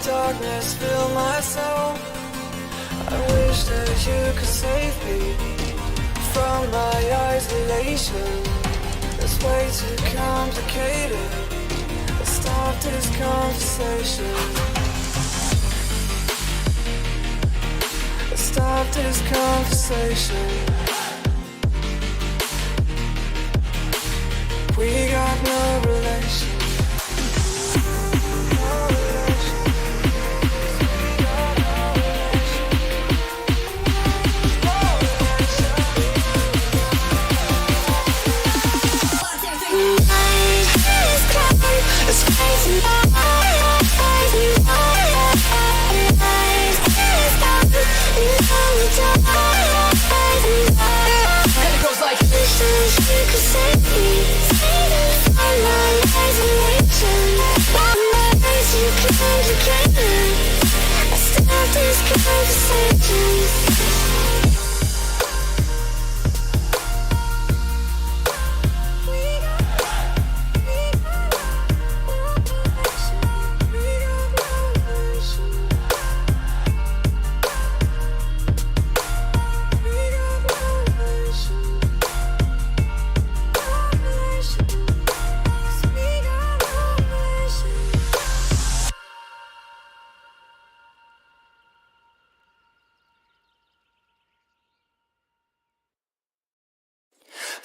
Darkness fill my soul. I wish that you could save me from my isolation. It's way too complicated. Let's stop this conversation. Let's stop this conversation. We got no relation.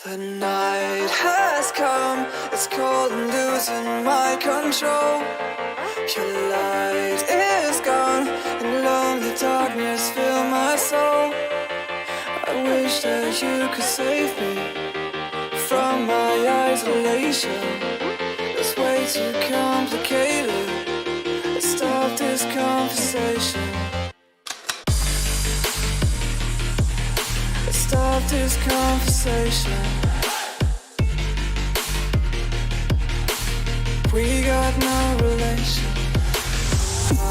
The night has come, it's cold and losing my control. Your light is gone, and lonely darkness fill my soul. I wish that you could save me from my isolation. It's way too complicated. Let's stop this conversation. Let's stop this conversation. We got no relation. I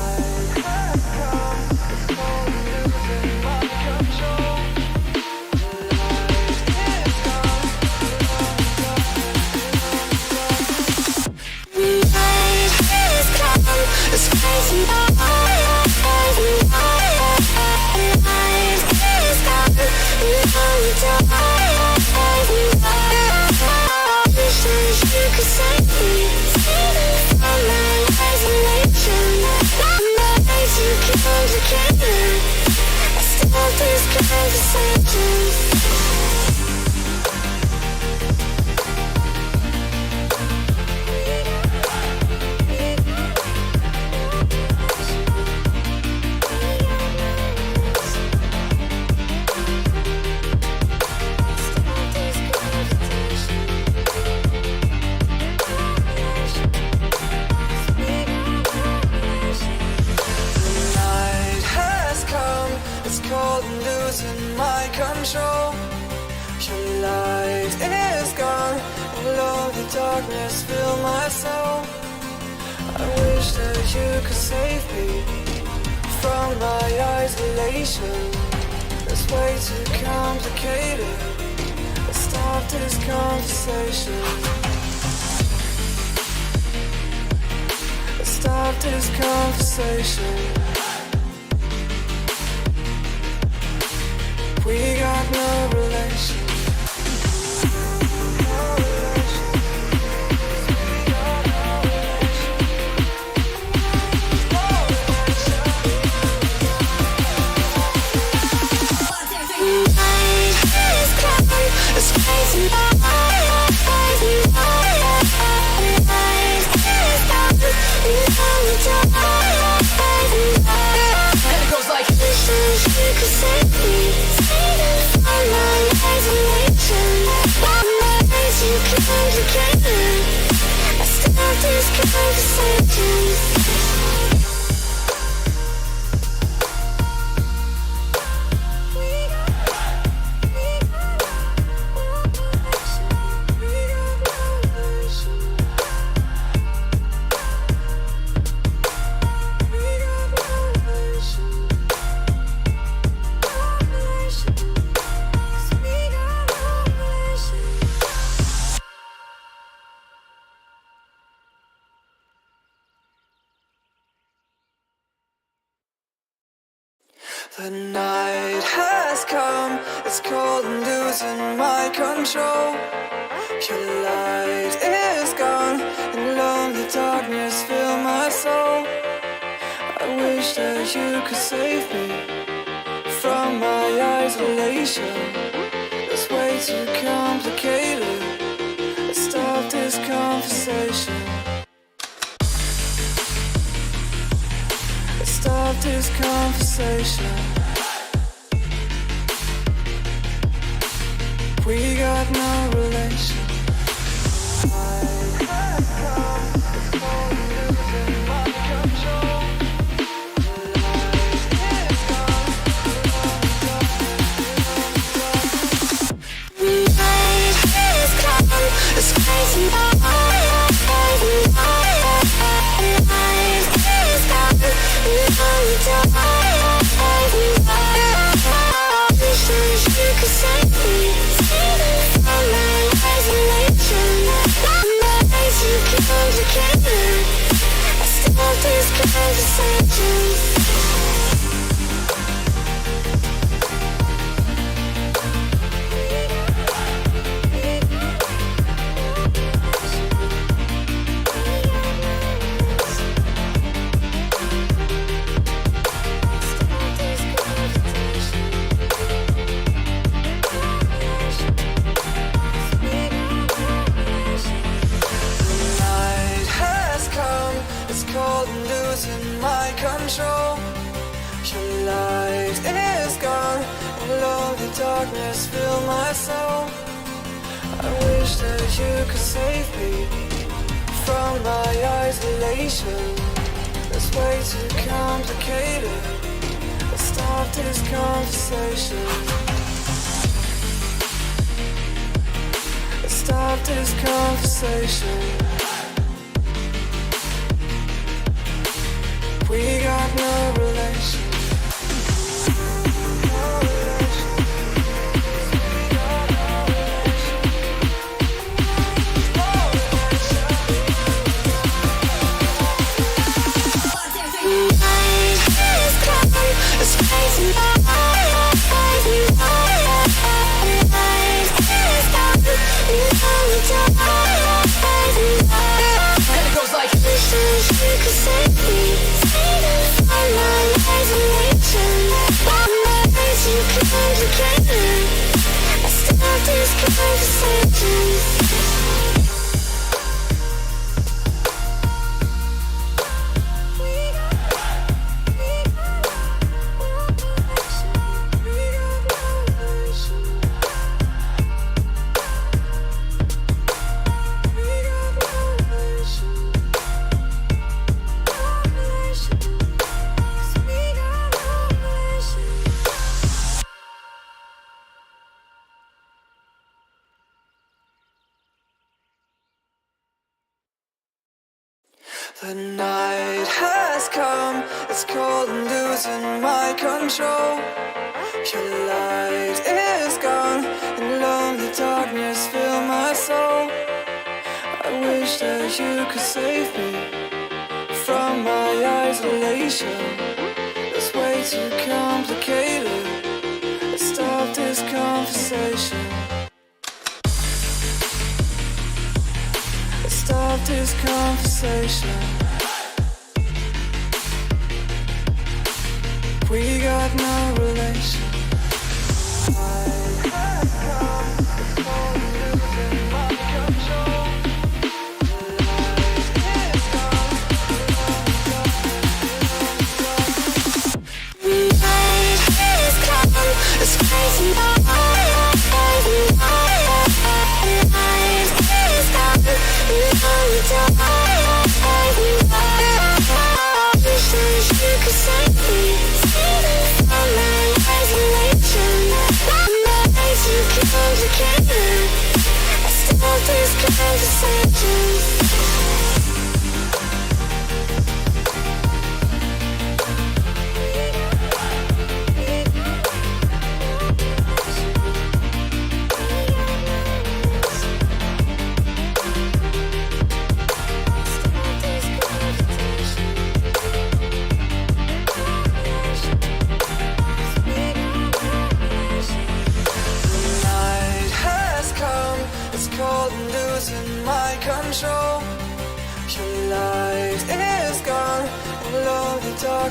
have come, it's cold and losing my control. The light is come, it's crazy. Losing my control. Your light is gone, and lonely darkness fill my soul. I wish that you could save me from my isolation. It's way too complicated. Let's stop this conversation. Let's stop this conversation. We got no relation. You The night has come, it's cold and losing my control. Your light is gone, and lonely darkness fill my soul. I wish that you could save me from my isolation. It's way too complicated. Let's stop this conversation. Let's stop this conversation. We got no relation. It's crazy. You could save me from my isolation. My eyes too complicated. I stop this conversation. Your light is gone, and lonely darkness fill my soul. I wish that you could save me from my isolation. It's way too complicated. Let's stop this conversation. Let's stop this conversation. We got no relation. It's crazy. And it goes like, you could save me from my isolation. My eyes too complicated. I stop this conversation. The night has come, it's cold and losing my control. Your light is gone, and lonely darkness fill my soul. I wish that you could save me from my isolation. It's way too complicated. Let's stop this conversation. Let's stop this conversation. We got no relation. It's crazy. You could save me from my isolation. My eyes too complicated. I stop this conversation.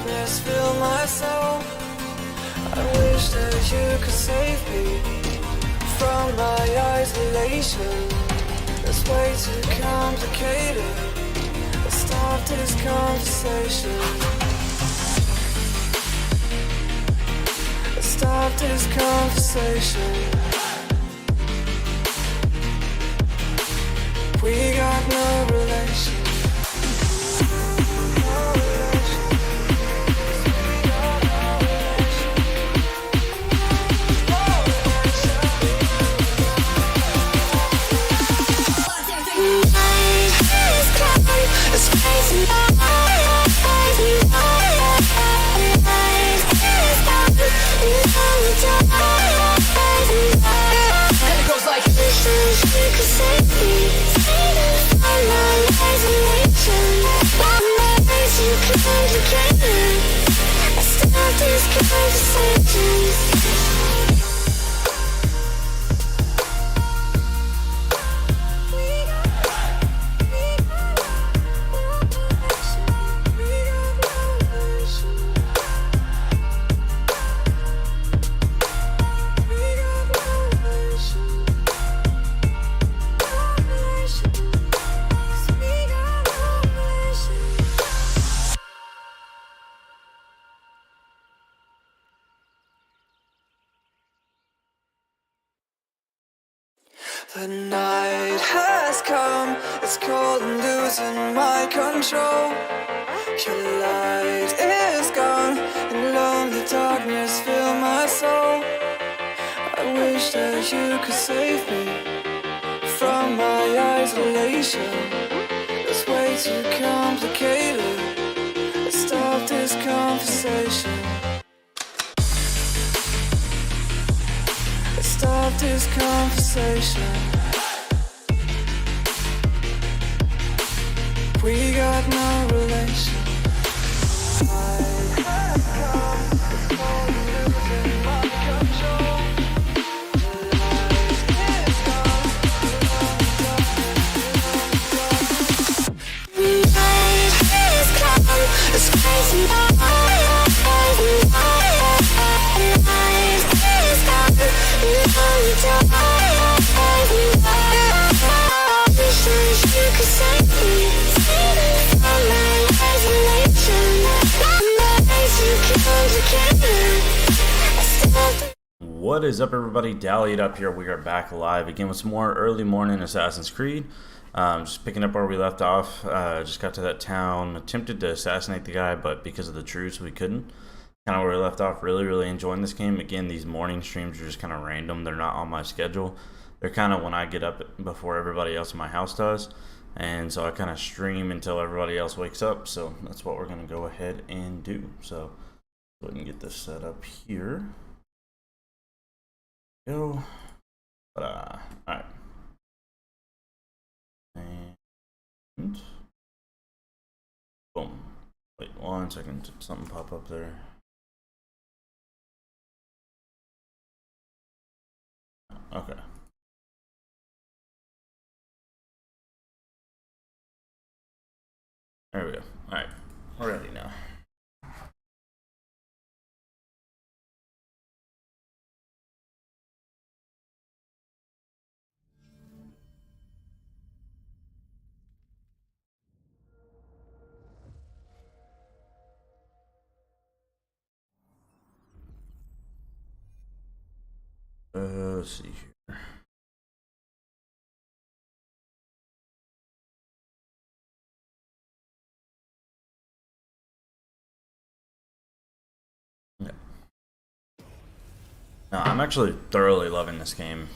darkness fill my soul. I wish that you could save me from my isolation. It's way too complicated. Let's stop this conversation. Let's stop this conversation. We got no relation. The night has come, it's cold and losing my control. Your light is gone, and lonely darkness fill my soul. I wish that you could save me from my isolation. It's way too complicated. Let's stop this conversation. Let's stop this conversation. We got no relation. I have come, I'm losing my control. The light is gone, the night has come, it's crazy. The night is gone, I wish that you could save me. What is up, everybody? DallyItUp here. We are back live again with some more early morning Assassin's Creed. Just picking up where we left off. Just got to that town, attempted to assassinate the guy, but because of the truce we couldn't. Kind of where we left off. Really enjoying this game. Again, these morning streams are just kind of random. They're not on my schedule. They're kind of when I get up before everybody else in my house does. And so I kind of stream until everybody else wakes up. So that's what we're going to go ahead and do. So go ahead and get this set up here. Go. Alright. And boom. Wait 1 second. Did something pop up there? Okay. There we go. Alright. We're ready now. Let's see here. Yeah. No, I'm actually thoroughly loving this game.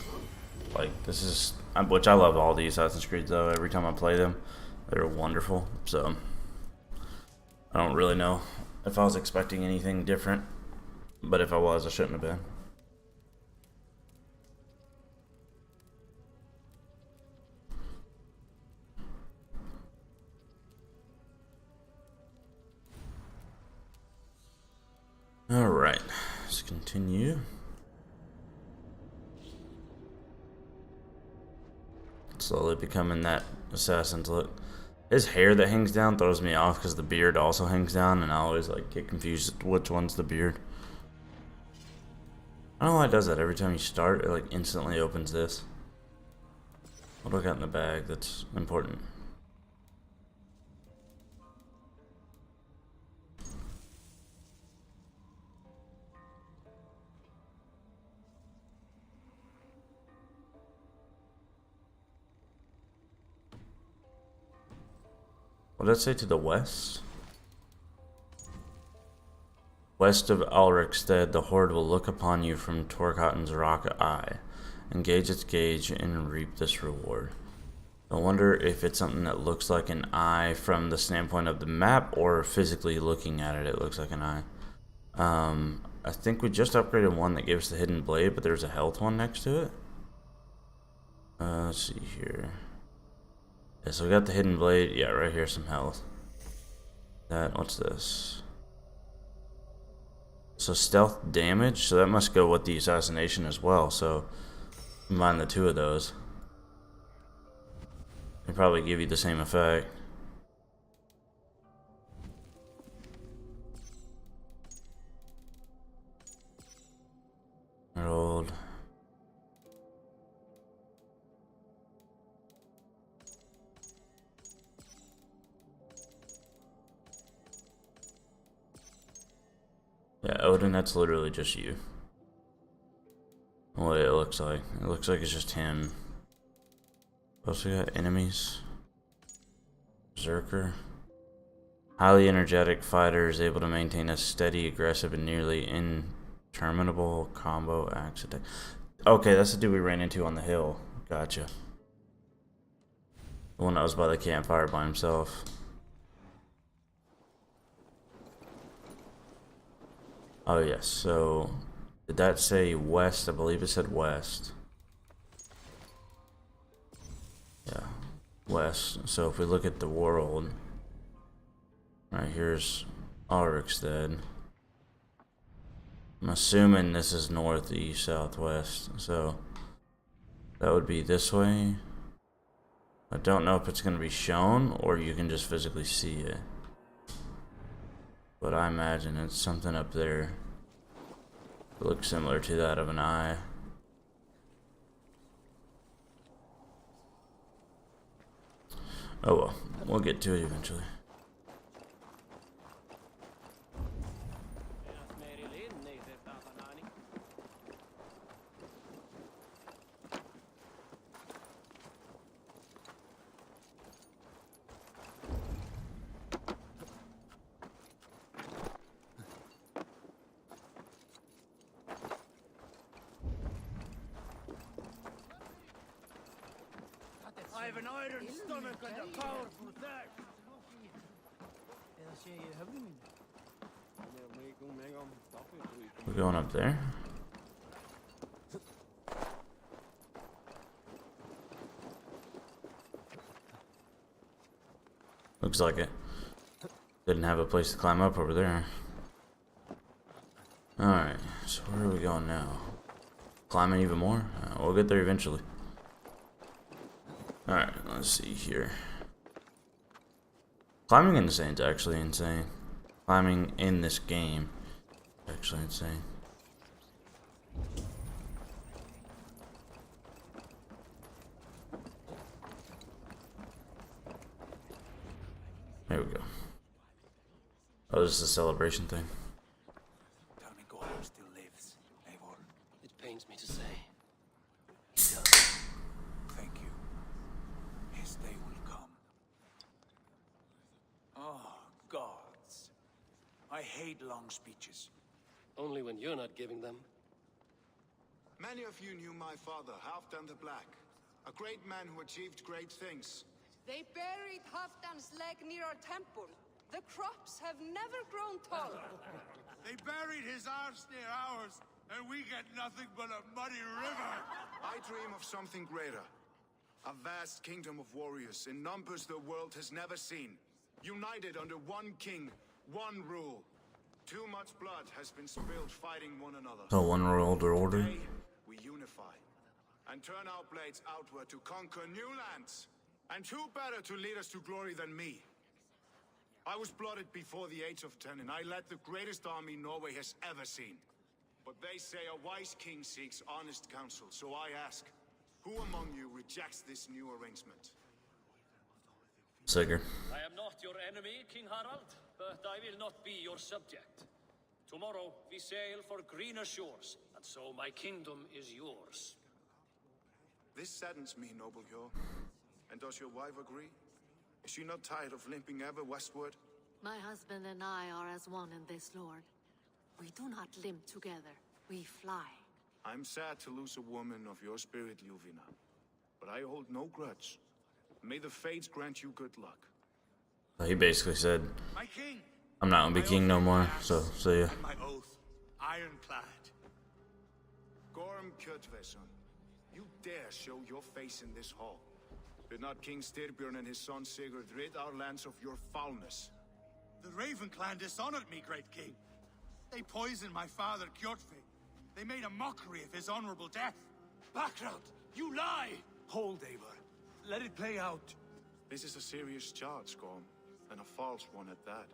Like, this is, which I love all the Assassin's Creed though. Every time I play them, they're wonderful. So I don't really know if I was expecting anything different, but if I was, I shouldn't have been. Alright, let's continue. Slowly becoming that assassin's look. His hair that hangs down throws me off because the beard also hangs down, and I always like get confused which one's the beard. I don't know why it does that every time you start. It like instantly opens this. What do I got in the bag that's important? What did I say to the west? West of Ulrichstead, the Horde will look upon you from Torkotten's Rock Eye. Engage its gauge and reap this reward. I wonder if it's something that looks like an eye from the standpoint of the map, or physically looking at it, it looks like an eye. I think we just upgraded one that gave us the hidden blade, but there's a health one next to it. Let's see here. Yeah, so we got the hidden blade. Yeah, right here, some health. What's this? So stealth damage, so that must go with the assassination as well. So combine the two of those. They probably give you the same effect. Rolled. Yeah, Odin, that's literally just you. What it looks like. It looks like it's just him. Also got enemies. Berserker. Highly energetic fighter is able to maintain a steady, aggressive, and nearly interminable combo axe attack. Okay, that's the dude we ran into on the hill. Gotcha. The one that was by the campfire by himself. Oh yes, so did that say west? I believe it said west. Yeah, west. So if we look at the world, right here's Ulrichstead. I'm assuming this is north, east, southwest. So that would be this way. I don't know if it's going to be shown or you can just physically see it. But I imagine it's something up there. It looks similar to that of an eye. Oh well, we'll get to it eventually. I have an iron stomach and a powerful thirst. We're going up there. Looks like it. Didn't have a place to climb up over there. Alright, so where are we going now? Climbing even more? We'll get there eventually. Alright, let's see here. Climbing in this is actually insane. Climbing in this game is actually insane. There we go. Oh, this is a celebration thing. Tell me Gollum still lives, Eivor. It pains me to say. Thank you. His day will come. Oh, gods. I hate long speeches. Only when you're not giving them. Many of you knew my father, Halfdan the Black, a great man who achieved great things. They buried Halfdan's leg near our temple. The crops have never grown tall. They buried his arse near ours, and we get nothing but a muddy river. I dream of something greater. A vast kingdom of warriors in numbers the world has never seen. United under one king, one rule. Too much blood has been spilled fighting one another. So one world order. Today, we unify and turn our blades outward to conquer new lands. And who better to lead us to glory than me? I was blooded before the age of 10, and I led the greatest army Norway has ever seen. But they say a wise king seeks honest counsel, so I ask, who among you rejects this new arrangement? Sigurd. I am not your enemy, King Harald, but I will not be your subject. Tomorrow we sail for greener shores, and so my kingdom is yours. This saddens me, noble Hjor. And does your wife agree? Is she not tired of limping ever westward? My husband and I are as one in this, Lord. We do not limp together, we fly. I'm sad to lose a woman of your spirit, Ljuvina. But I hold no grudge. May the fates grant you good luck. He basically said, My king! I'm not gonna be king no more, so see ya. And my oath, ironclad. Gorm Kjotveson, you dare show your face in this hall. Did not King Styrbjörn and his son Sigurd rid our lands of your foulness? The Raven clan dishonored me, great king. They poisoned my father, Kjotve. They made a mockery of his honorable death. Background! You lie! Hold, Eivor. Let it play out. This is a serious charge, Gorm, and a false one at that.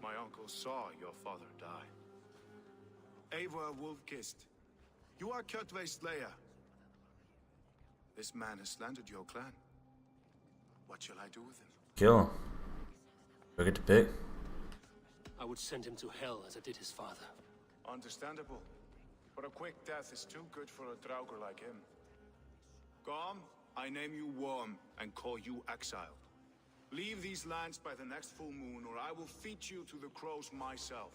My uncle saw your father die. Eivor Wolf-Kissed, you are Kjotve's slayer. This man has slandered your clan. What shall I do with him? Kill him. Do I get to pick? I would send him to hell as I did his father. Understandable. But a quick death is too good for a Draugr like him. Gorm, I name you Worm and call you exiled. Leave these lands by the next full moon, or I will feed you to the crows myself.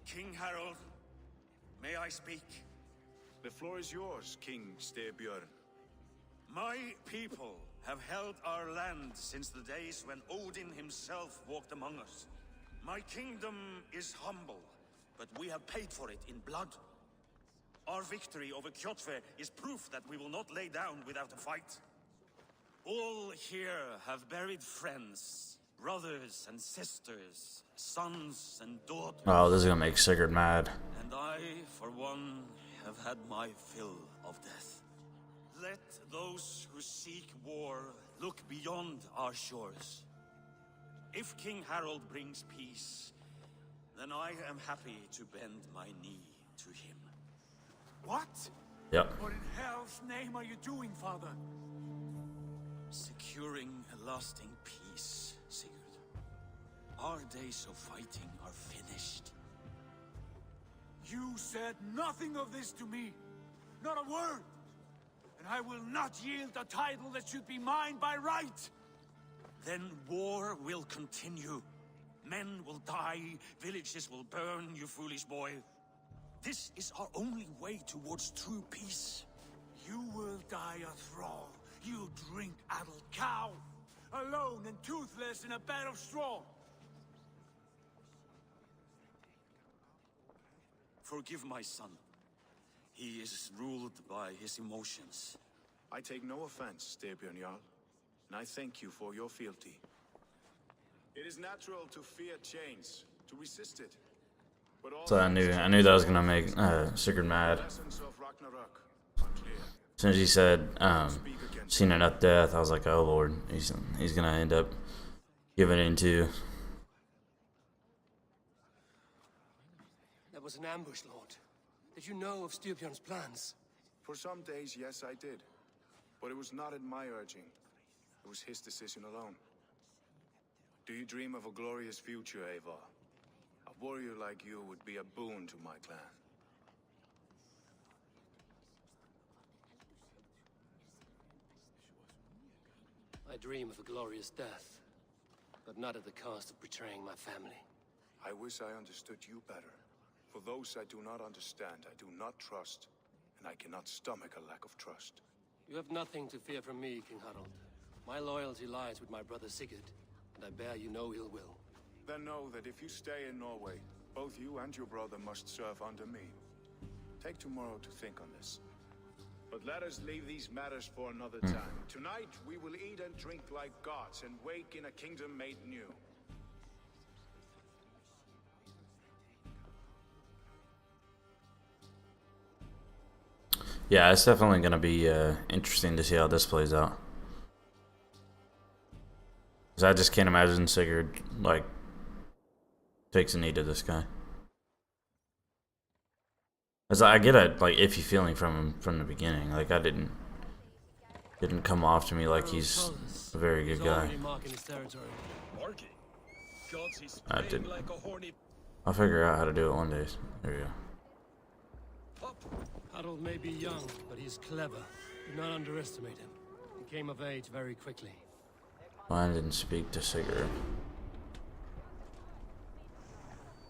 King Harold, may I speak? The floor is yours, King Styrbjörn. My people have held our land since the days when Odin himself walked among us. My kingdom is humble, but we have paid for it in blood. Our victory over Kjotve is proof that we will not lay down without a fight. All here have buried friends, brothers and sisters, sons and daughters. Oh, this is gonna make Sigurd mad. And I, for one, have had my fill of death. Let those who seek war look beyond our shores. If King Harold brings peace, then I am happy to bend my knee to him. What? Yep. What in hell's name are you doing, father? Securing a lasting peace, Sigurd. Our days of fighting are finished. You said nothing of this to me. Not a word. And I will not yield a title that should be mine by right. Then war will continue. Men will die, villages will burn, you foolish boy. This is our only way towards true peace. You will die a thrall. You drink addled cow. Alone and toothless in a bed of straw. Forgive my son. He is ruled by his emotions. I take no offense, Styrbjörn Jarl, and I thank you for your fealty. It is natural to fear change, to resist it. But all So I knew that was gonna make Sigurd mad. lessons of Ragnarok are clear. As soon as he said, seen enough death, I was like, oh lord, he's gonna end up giving into. That was an ambush, Lord. Did you know of Styrbjörn's plans? For some days, yes, I did. But it was not at my urging. It was his decision alone. Do you dream of a glorious future, Eivor? A warrior like you would be a boon to my clan. I dream of a glorious death, but not at the cost of betraying my family. I wish I understood you better. For those I do not understand, I do not trust, and I cannot stomach a lack of trust. You have nothing to fear from me, King Harald. My loyalty lies with my brother Sigurd, and I bear you no ill will. Then know that if you stay in Norway, both you and your brother must serve under me. Take tomorrow to think on this. But let us leave these matters for another time. Tonight, we will eat and drink like gods and wake in a kingdom made new. Yeah, it's definitely gonna be interesting to see how this plays out. Cause I just can't imagine Sigurd like takes a knee to this guy. Cause I get a like iffy feeling from him from the beginning. Like I didn't come off to me like he's a very good guy. I did. I'll figure out how to do it one day. There you go. Harold may be young, but he's clever. Do not underestimate him. He came of age very quickly. Mine didn't speak to Sigurd.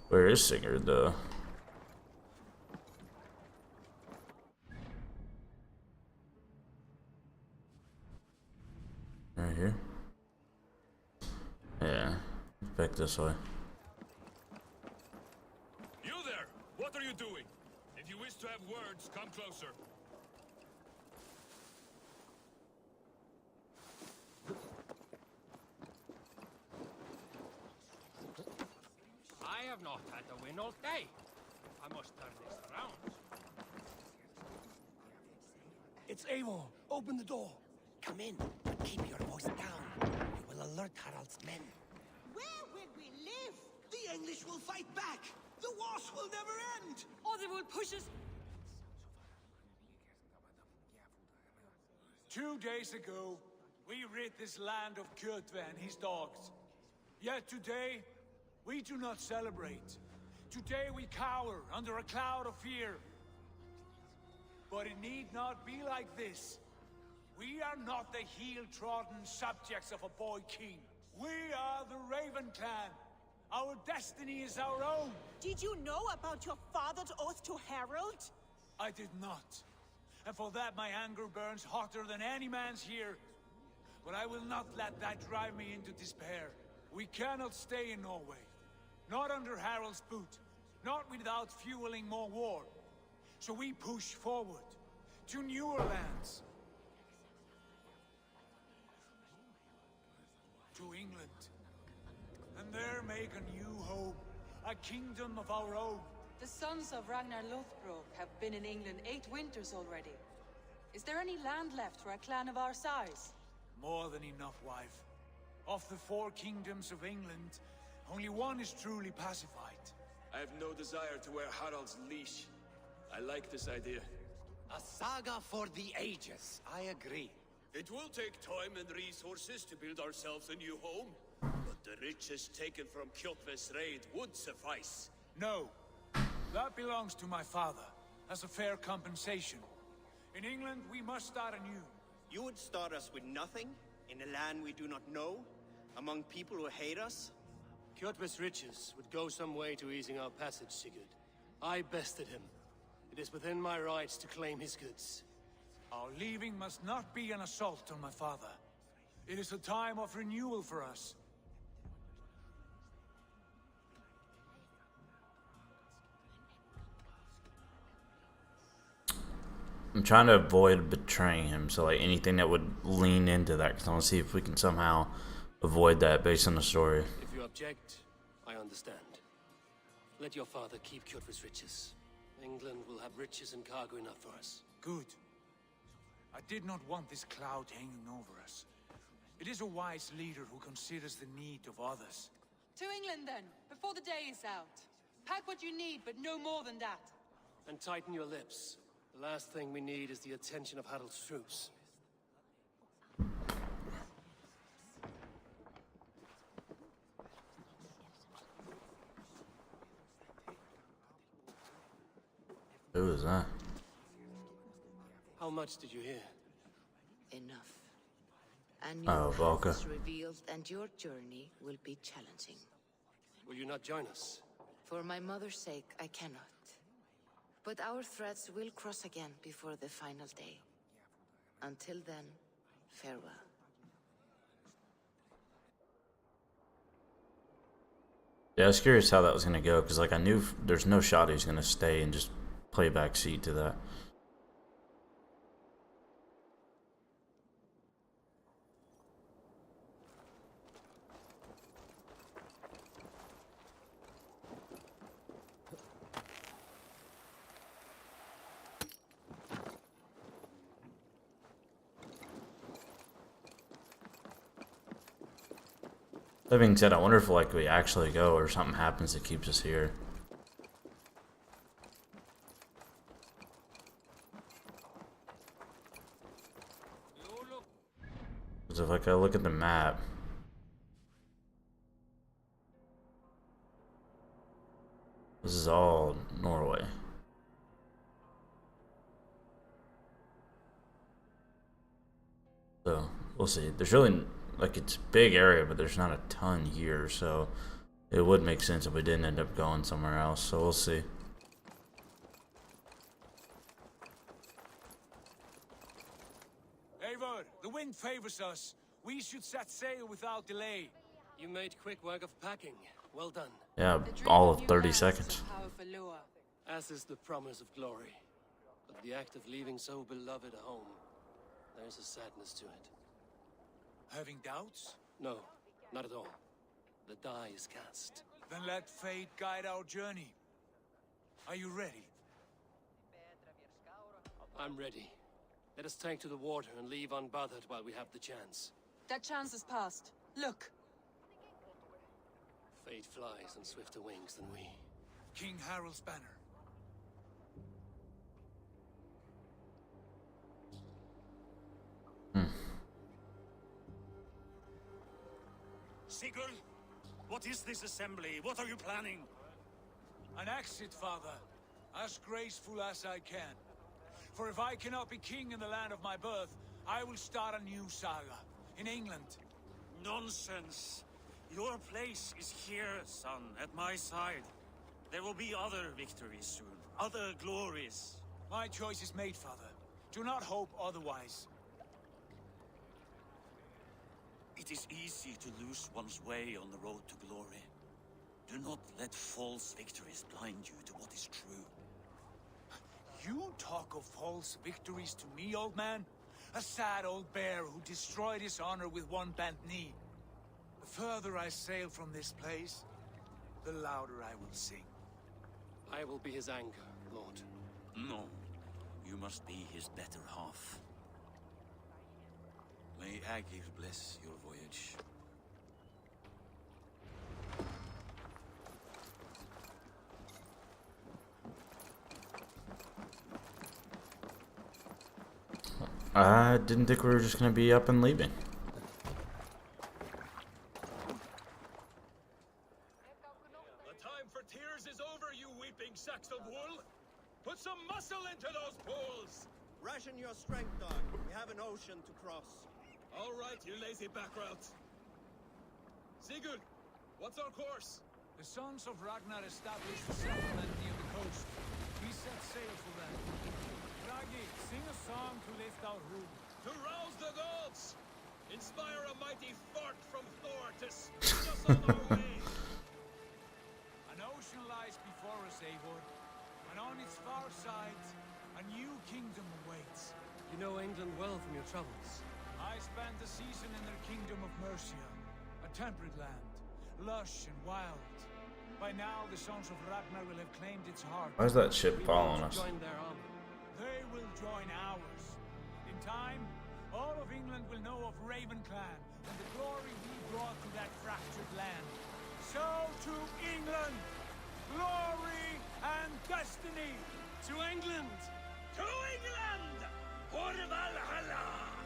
Where is Sigurd though? Right here? Yeah. Back this way. You there! What are you doing? If you wish to have words, come closer. I have not had to win all day. I must turn this around. It's Eivor. Open the door. Come in, but keep your voice down. You will alert Harald's men. Where will we live? The English will fight back! The wars will never end! Or they will push us. 2 days ago, we rid this land of Kjotve and his dogs. Yet today, we do not celebrate. Today we cower under a cloud of fear. But it need not be like this. We are not the heel-trodden subjects of a boy king. We are the Raven clan. Our destiny is our own. Did you know about your father's oath to Harold? I did not. And for that my anger burns hotter than any man's here. But I will not let that drive me into despair. We cannot stay in Norway. Not under Harald's boot. Not without fueling more war. So we push forward to newer lands. To England. And there make a new home. A kingdom of our own. The sons of Ragnar Lothbrok have been in England 8 winters already. Is there any land left for a clan of our size? More than enough, wife. Of the 4 kingdoms of England, only one is truly pacified. I have no desire to wear Harald's leash. I like this idea. A saga for the ages, I agree. It will take time and resources to build ourselves a new home. But the riches taken from Kjotve's raid would suffice. No. That belongs to my father, as a fair compensation. In England, we must start anew. You would start us with nothing? In a land we do not know? Among people who hate us? Kjotve's riches would go some way to easing our passage, Sigurd. I bested him. It is within my rights to claim his goods. Our leaving must not be an assault on my father. It is a time of renewal for us. I'm trying to avoid betraying him, so like anything that would lean into that, because I want to see if we can somehow avoid that based on the story. If you object, I understand. Let your father keep Kjotve's riches. England will have riches and cargo enough for us. Good. I did not want this cloud hanging over us. It is a wise leader who considers the need of others. To England then, before the day is out. Pack what you need, but no more than that. And tighten your lips. The last thing we need is the attention of Harald's troops. Who was that? How much did you hear? Enough. A new Valka. path is revealed, and your journey will be challenging. Will you not join us? For my mother's sake, I cannot. But our threads will cross again before the final day. Until then, farewell. Yeah, I was curious how that was going to go, because like I knew there's no shot he's going to stay and just play backseat to that. That being said, I wonder if like we actually go or something happens that keeps us here. Because if like I look at the map, this is all Norway. So we'll see. There's really like it's a big area, but there's not a ton here, so it would make sense if we didn't end up going somewhere else. So we'll see. Eivor, the wind favors us. We should set sail without delay. You made quick work of packing. Well done. Yeah, all of 30 seconds. As is the promise of glory. But the act of leaving so beloved a home, there's a sadness to it. Having doubts? No, not at all. The die is cast. Then let fate guide our journey. Are you ready? I'm ready. Let us take to the water and leave unbothered while we have the chance. That chance is past. Look. Fate flies on swifter wings than we. King Harald's banner. Sigurd, what is this assembly? What are you planning? An exit, father. As graceful as I can. For if I cannot be king in the land of my birth, I will start a new saga. In England. Nonsense. Your place is here, son, at my side. There will be other victories soon. Other glories. My choice is made, father. Do not hope otherwise. It is easy to lose one's way on the road to glory. Do not let false victories blind you to what is true. You talk of false victories to me, old man? A sad old bear who destroyed his honor with one bent knee. The further I sail from this place, the louder I will sing. I will be his anchor, Lord. No, you must be his better half. May Agir bless your voyage. I didn't think we were just gonna be up and leaving. The time for tears is over, you weeping sacks of wool! Put some muscle into those pools! Ration your strength, dog. We have an ocean to cross. All right, you lazy backrout. Sigurd, what's our course? The sons of Ragnar established a settlement near the coast. We set sail for them. Raggi, sing a song to lift our room. To rouse the gods! Inspire a mighty fart from Thor to speed us on our way! An ocean lies before us, Eivor, and on its far side, a new kingdom awaits. You know England well from your travels. I spent a season in their kingdom of Mercia, a temperate land, lush and wild. By now, the sons of Ragnar will have claimed its heart. Why is that ship following us? Join their army. They will join ours. In time, all of England will know of Raven Clan and the glory we brought to that fractured land. So to England, glory and destiny. To England! To England! For Valhalla!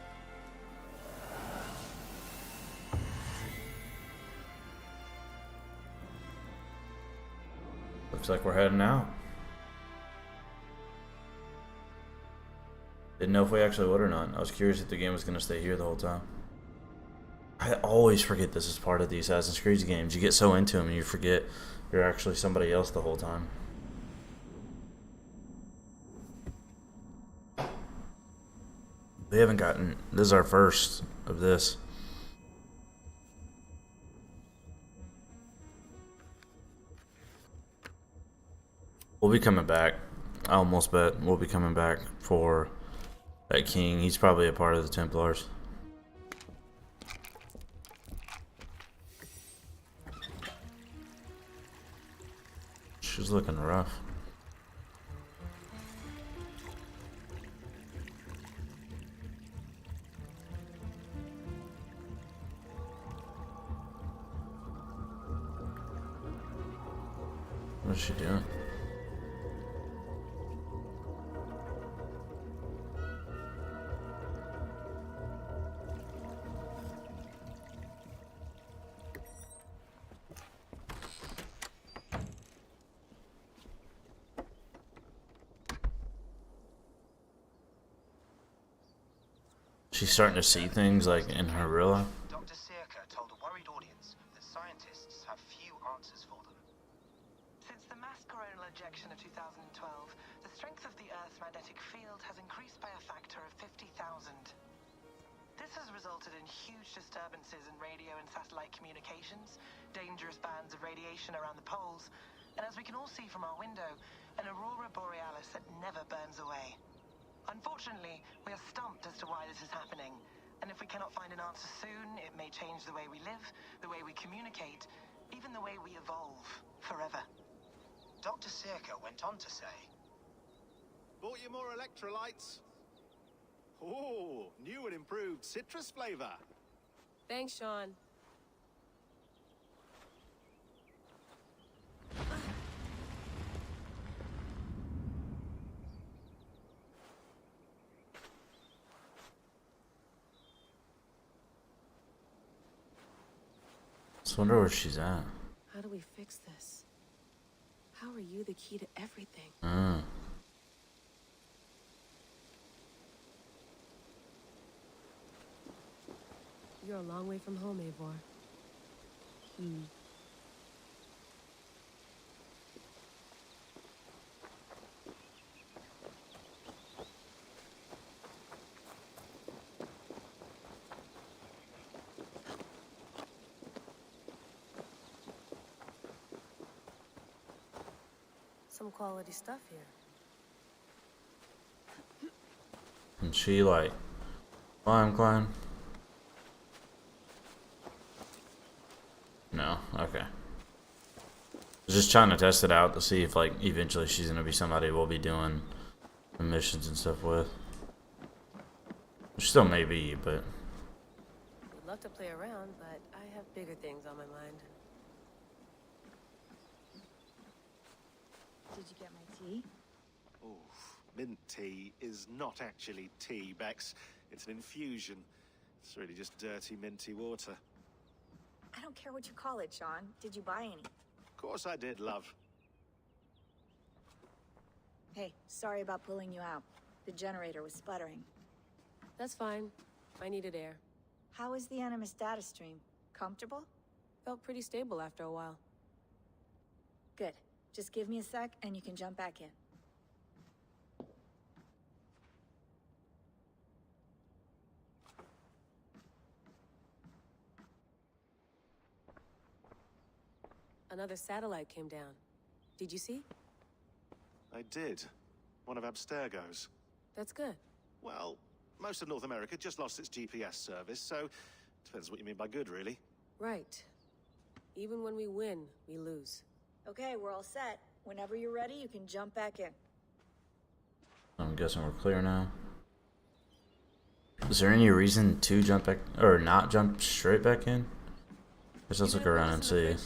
Looks like we're heading out. Didn't know if we actually would or not. I was curious if the game was going to stay here the whole time. I always forget this is part of the Assassin's Creed games. You get so into them and you forget you're actually somebody else the whole time. We haven't gotten... This is our first of this. We'll be coming back. I almost bet we'll be coming back for that king. He's probably a part of the Templars. She's looking rough. What's she doing? She's starting to see things like in her real life. Dr. Circa told a worried audience that scientists have few answers for them. Since the mass coronal ejection of 2012, the strength of the Earth's magnetic field has increased by a factor of 50,000. This has resulted in huge disturbances in radio and satellite communications, dangerous bands of radiation around the poles, and as we can all see from our window, an aurora borealis that never burns away. Unfortunately, we are stumped as to why this is happening, and if we cannot find an answer soon, it may change the way we live, the way we communicate, even the way we evolve forever. Dr. Circa went on to say, "Bought you more electrolytes? Oh, new and improved citrus flavor." Thanks, Sean. Just wonder where she's at. How do we fix this? How are you the key to everything? You're a long way from home, Eivor. Some quality stuff here. And she like climb. No, okay. Just trying to test it out to see if like eventually she's gonna be somebody we'll be doing the missions and stuff with. Still may be, but Would love to play around, but I have bigger things on my mind. Did you get my tea? Oh, mint tea is not actually tea, Bex. It's an infusion. It's really just dirty, minty water. I don't care what you call it, Sean. Did you buy any? Of course I did, love. Hey, sorry about pulling you out. The generator was sputtering. That's fine. I needed air. How is the Animus data stream? Comfortable? Felt pretty stable after a while. Good. Just give me a sec and you can jump back in. Another satellite came down. Did you see? I did. One of Abstergo's. That's good. Well, most of North America just lost its GPS service, so depends what you mean by good, really. Right. Even when we win, we lose. Okay, we're all set. Whenever you're ready, you can jump back in. I'm guessing we're clear now. Is there any reason to jump back or not jump straight back in? Let's look around and see.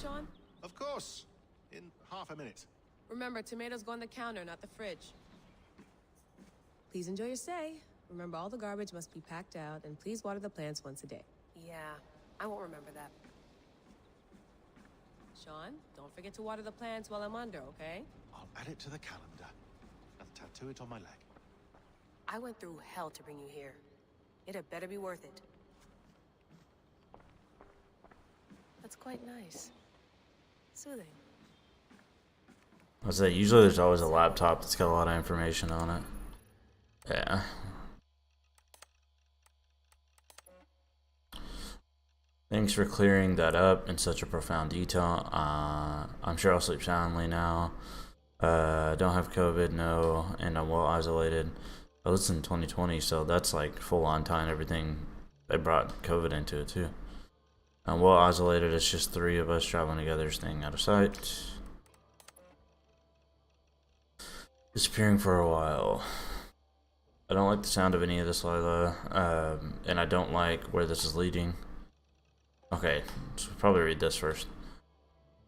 Of course. In half a minute. Remember, tomatoes go on the counter, not the fridge. Please enjoy your stay. Remember, all the garbage must be packed out, and please water the plants once a day. Yeah, I won't remember that. Sean, don't forget to water the plants while I'm under, okay? I'll add it to the calendar and tattoo it on my leg. I went through hell to bring you here. It had better be worth it. That's quite nice. Soothing. I was say, usually there's always a laptop that's got a lot of information on it. Yeah. Thanks for clearing that up in such a profound detail. I'm sure I'll sleep soundly now. Don't have COVID, no, and I'm well isolated. I was in 2020, so that's like full on time. Everything they brought COVID into it too. I'm well isolated. It's just 3 of us traveling together, staying out of sight. Disappearing for a while. I don't like the sound of any of this, Lila, and I don't like where this is leading. Okay, so we'll probably read this first.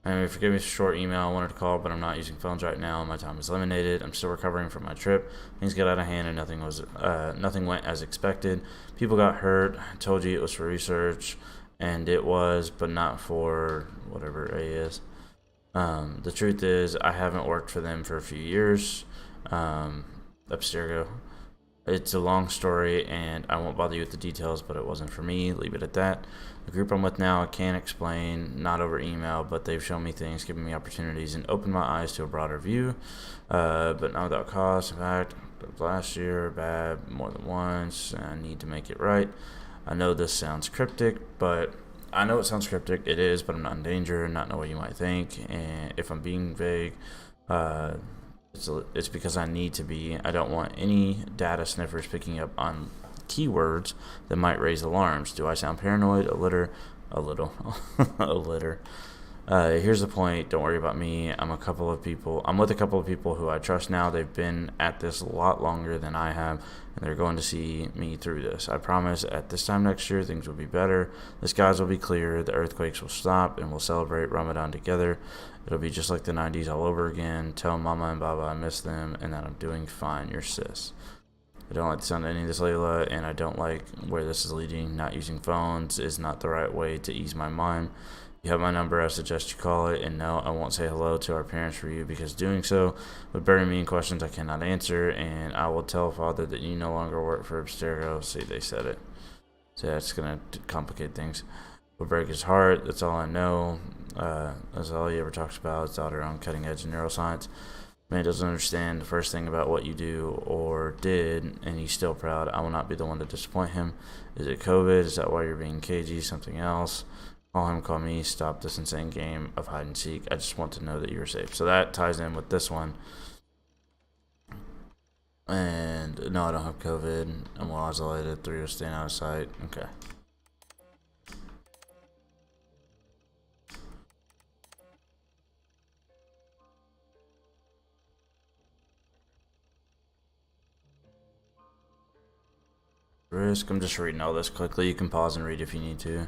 I mean, forgive me for short email. I wanted to call, but I'm not using phones right now. My time is limited. I'm still recovering from my trip. Things got out of hand, and nothing went as expected. People got hurt. I told you it was for research, and it was, but not for whatever A is. The truth is, I haven't worked for them for a few years. Abstergo. It's a long story, and I won't bother you with the details, but it wasn't for me. Leave it at that. The group I'm with now, I can't explain, not over email, but they've shown me things, given me opportunities, and opened my eyes to a broader view, but not without cost. In fact, last year, bad more than once, and I need to make it right. I know this sounds cryptic, but I know it sounds cryptic. It is, but I'm not in danger, not know what you might think, and if I'm being vague, it's because I need to be. I don't want any data sniffers picking up on keywords that might raise alarms. Do I sound paranoid? A little. A little. Here's the point. Don't worry about me. I'm with a couple of people who I trust now. They've been at this a lot longer than I have, and they're going to see me through this. I promise at this time next year, things will be better. The skies will be clear. The earthquakes will stop, and we'll celebrate Ramadan together. It'll be just like the 90s all over again. Tell Mama and Baba I miss them, and that I'm doing fine. Your sis. I don't like the sound of any of this, Layla, and I don't like where this is leading. Not using phones is not the right way to ease my mind. You have my number, I suggest you call it, and no, I won't say hello to our parents for you, because doing so would bury me in questions I cannot answer, and I will tell Father that you no longer work for Abstergo. See, they said it. So that's going to complicate things. Would break his heart, that's all I know. That's all he ever talks about. It's out around cutting edge neuroscience. Man doesn't understand the first thing about what you do or did, and he's still proud. I will not be the one to disappoint him. Is it COVID? Is that why you're being cagey? Something else? Call him, call me. Stop this insane game of hide and seek. I just want to know that you're safe. So that ties in with this one. And no, I don't have COVID. I'm well isolated. 3 are staying out of sight. Okay. Risk. I'm just reading all this quickly. You can pause and read if you need to.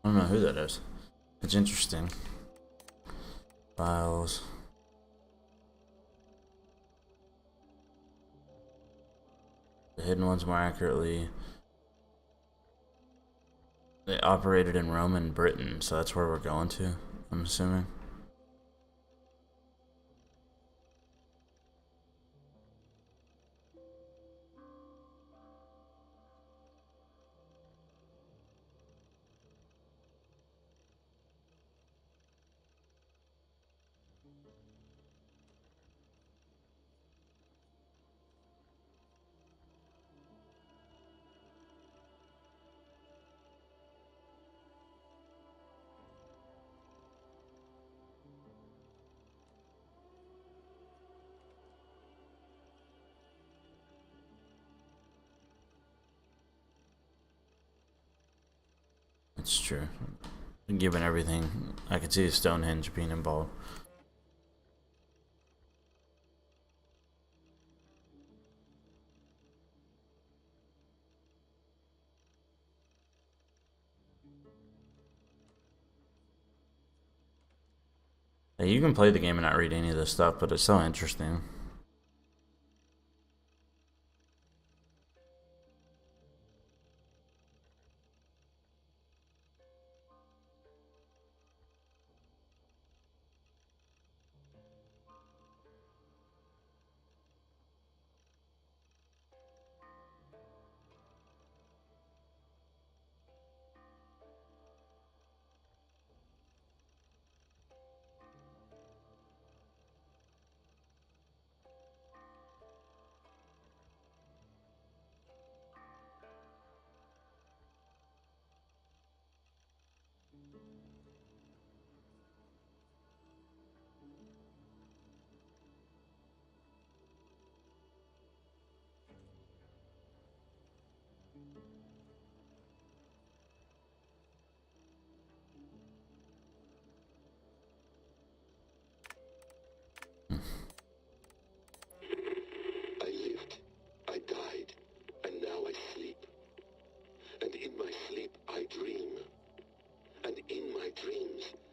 I don't know who that is. It's interesting. Files. The hidden ones more accurately. They operated in Rome and Britain, so that's where we're going to, I'm assuming. It's true. Given everything, I could see Stonehenge being involved. Hey, you can play the game and not read any of this stuff, but it's so interesting.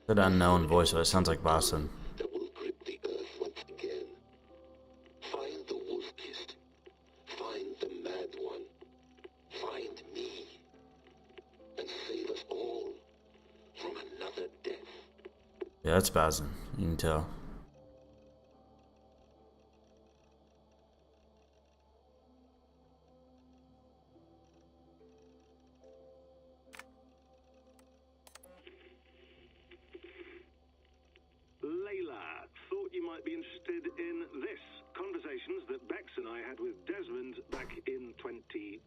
That unknown voice, but it sounds like Boston. That will grip the earth once again. Find the wolf kissed. Find the mad one. Find me. And save us all from another death. Yeah, that's Boston. You can tell. Layla, thought you might be interested in this. Conversations that Bex and I had with Desmond back in 2012.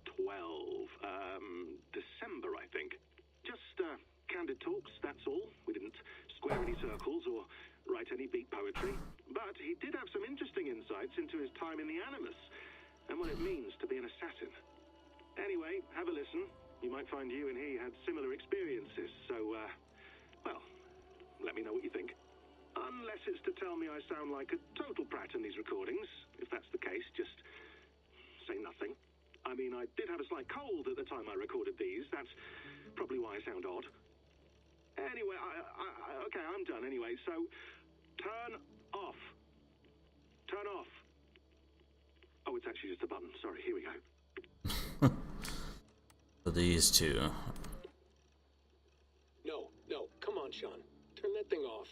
December, I think. Just candid talks, that's all. We didn't square any circles or write any beat poetry. But he did have some interesting insights into his time in the Animus and what it means to be an assassin. Anyway, have a listen. You might find you and he had similar experiences. So, well, let me know what you think. Unless it's to tell me I sound like a total prat in these recordings. If that's the case, just say nothing. I mean, I did have a slight cold at the time I recorded these. That's probably why I sound odd. Anyway, okay, I'm done anyway. So, turn off. Turn off. Oh, it's actually just a button. Sorry, here we go. So these two. No, come on, Sean. Turn that thing off.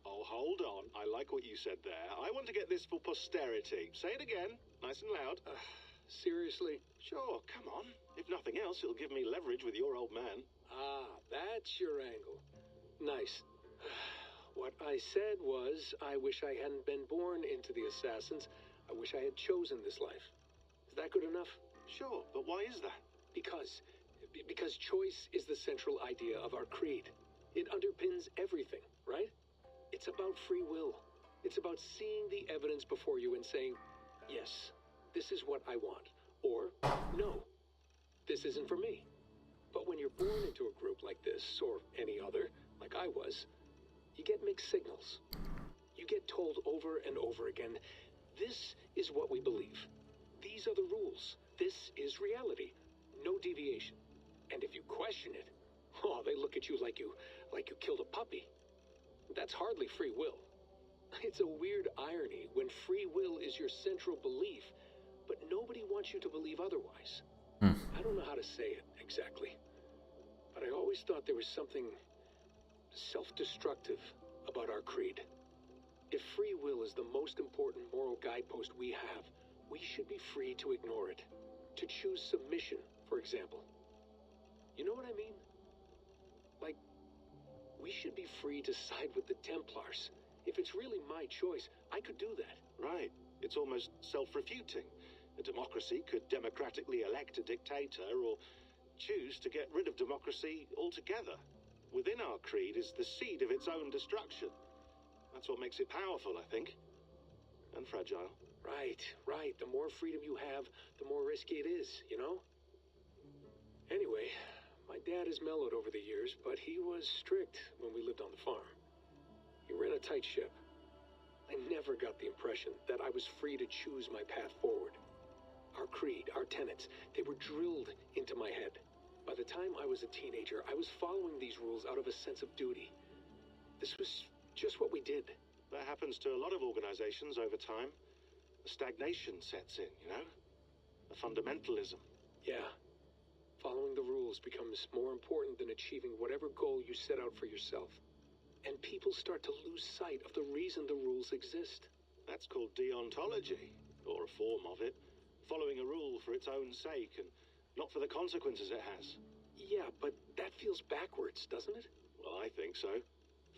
Oh, hold on. I like what you said there. I want to get this for posterity. Say it again, nice and loud. Seriously? Sure, come on. If nothing else, it'll give me leverage with your old man. Ah, that's your angle. Nice. What I said was, I wish I hadn't been born into the Assassins. I wish I had chosen this life. Is that good enough? Sure, but why is that? Because choice is the central idea of our creed. It underpins everything, right? It's about free will. It's about seeing the evidence before you and saying, yes, this is what I want. Or, no, this isn't for me. But when you're born into a group like this, or any other, like I was, you get mixed signals. You get told over and over again, this is what we believe. These are the rules. This is reality. No deviation. And if you question it, oh, they look at you like you killed a puppy. That's hardly free will. It's a weird irony when free will is your central belief, but nobody wants you to believe otherwise. I don't know how to say it exactly, but I always thought there was something self-destructive about our creed. If free will is the most important moral guidepost we have, we should be free to ignore it. To choose submission, for example. You know what I mean? Like, we should be free to side with the Templars. If it's really my choice, I could do that. Right. It's almost self-refuting. A democracy could democratically elect a dictator or choose to get rid of democracy altogether. Within our creed is the seed of its own destruction. That's what makes it powerful, I think. And fragile. Right. The more freedom you have, the more risky it is, you know? Anyway, my dad has mellowed over the years, but he was strict when we lived on the farm. He ran a tight ship. I never got the impression that I was free to choose my path forward. Our creed, our tenets, they were drilled into my head. By the time I was a teenager, I was following these rules out of a sense of duty. This was just what we did. That happens to a lot of organizations over time. A stagnation sets in, you know? A fundamentalism. Yeah. Following the rules becomes more important than achieving whatever goal you set out for yourself. And people start to lose sight of the reason the rules exist. That's called deontology, or a form of it. Following a rule for its own sake and not for the consequences it has. Yeah, but that feels backwards, doesn't it? Well, I think so.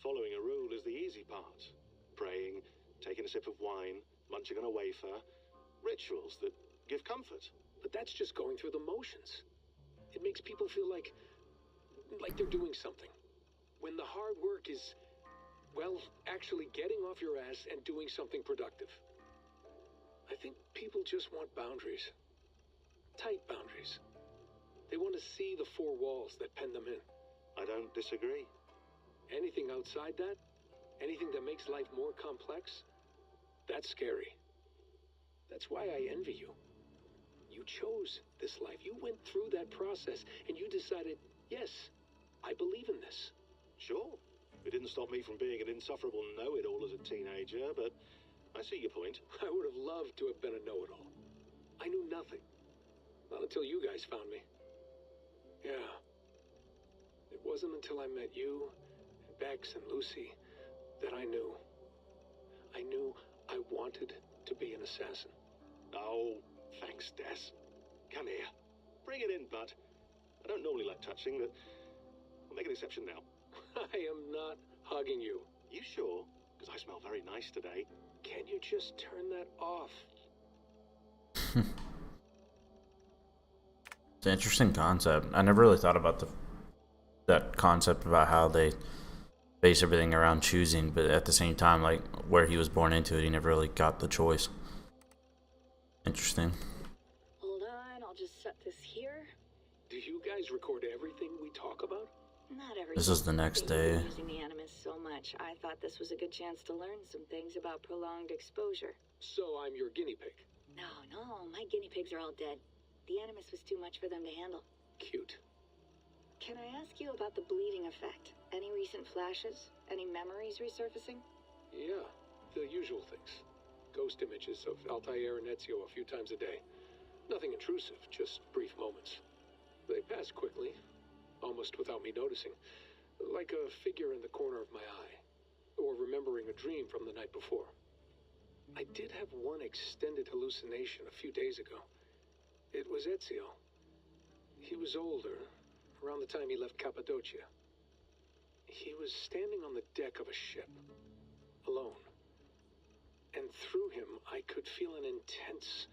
Following a rule is the easy part. Praying, taking a sip of wine, munching on a wafer. Rituals that give comfort. But that's just going through the motions. It makes people feel like they're doing something. When the hard work is, well, actually getting off your ass and doing something productive. I think people just want boundaries. Tight boundaries. They want to see the four walls that pen them in. I don't disagree. Anything outside that, anything that makes life more complex, that's scary. That's why I envy you. You chose this life. You went through that process and you decided, yes, I believe in this. Sure. It didn't stop me from being an insufferable know-it-all as a teenager, but I see your point. I would have loved to have been a know-it-all. I knew nothing. Not until you guys found me. Yeah. It wasn't until I met you, and Bex, and Lucy, that I knew. I knew I wanted to be an assassin. Oh, thanks, Des. Come here. Bring it in, bud. I don't normally like touching, but I'll make an exception now. I am not hugging you. You sure? Because I smell very nice today. Can you just turn that off? It's an interesting concept. I never really thought about that concept about how they base everything around choosing, but at the same time, like where he was born into it, he never really got the choice. Interesting. Hold on, I'll just set this here. Do you guys record everything we talk about? Not everything. This is the next day. Using the Animus so much, I thought this was a good chance to learn some things about prolonged exposure. So I'm your guinea pig. No, my guinea pigs are all dead. The Animus was too much for them to handle. Cute. Can I ask you about the bleeding effect? Any recent flashes? Any memories resurfacing? Yeah, the usual things. Ghost images of Altair and Ezio a few times a day. Nothing intrusive, just brief moments. They pass quickly, almost without me noticing. Like a figure in the corner of my eye. Or remembering a dream from the night before. I did have one extended hallucination a few days ago. It was Ezio. He was older, around the time he left Cappadocia. He was standing on the deck of a ship, alone. And through him, I could feel an intense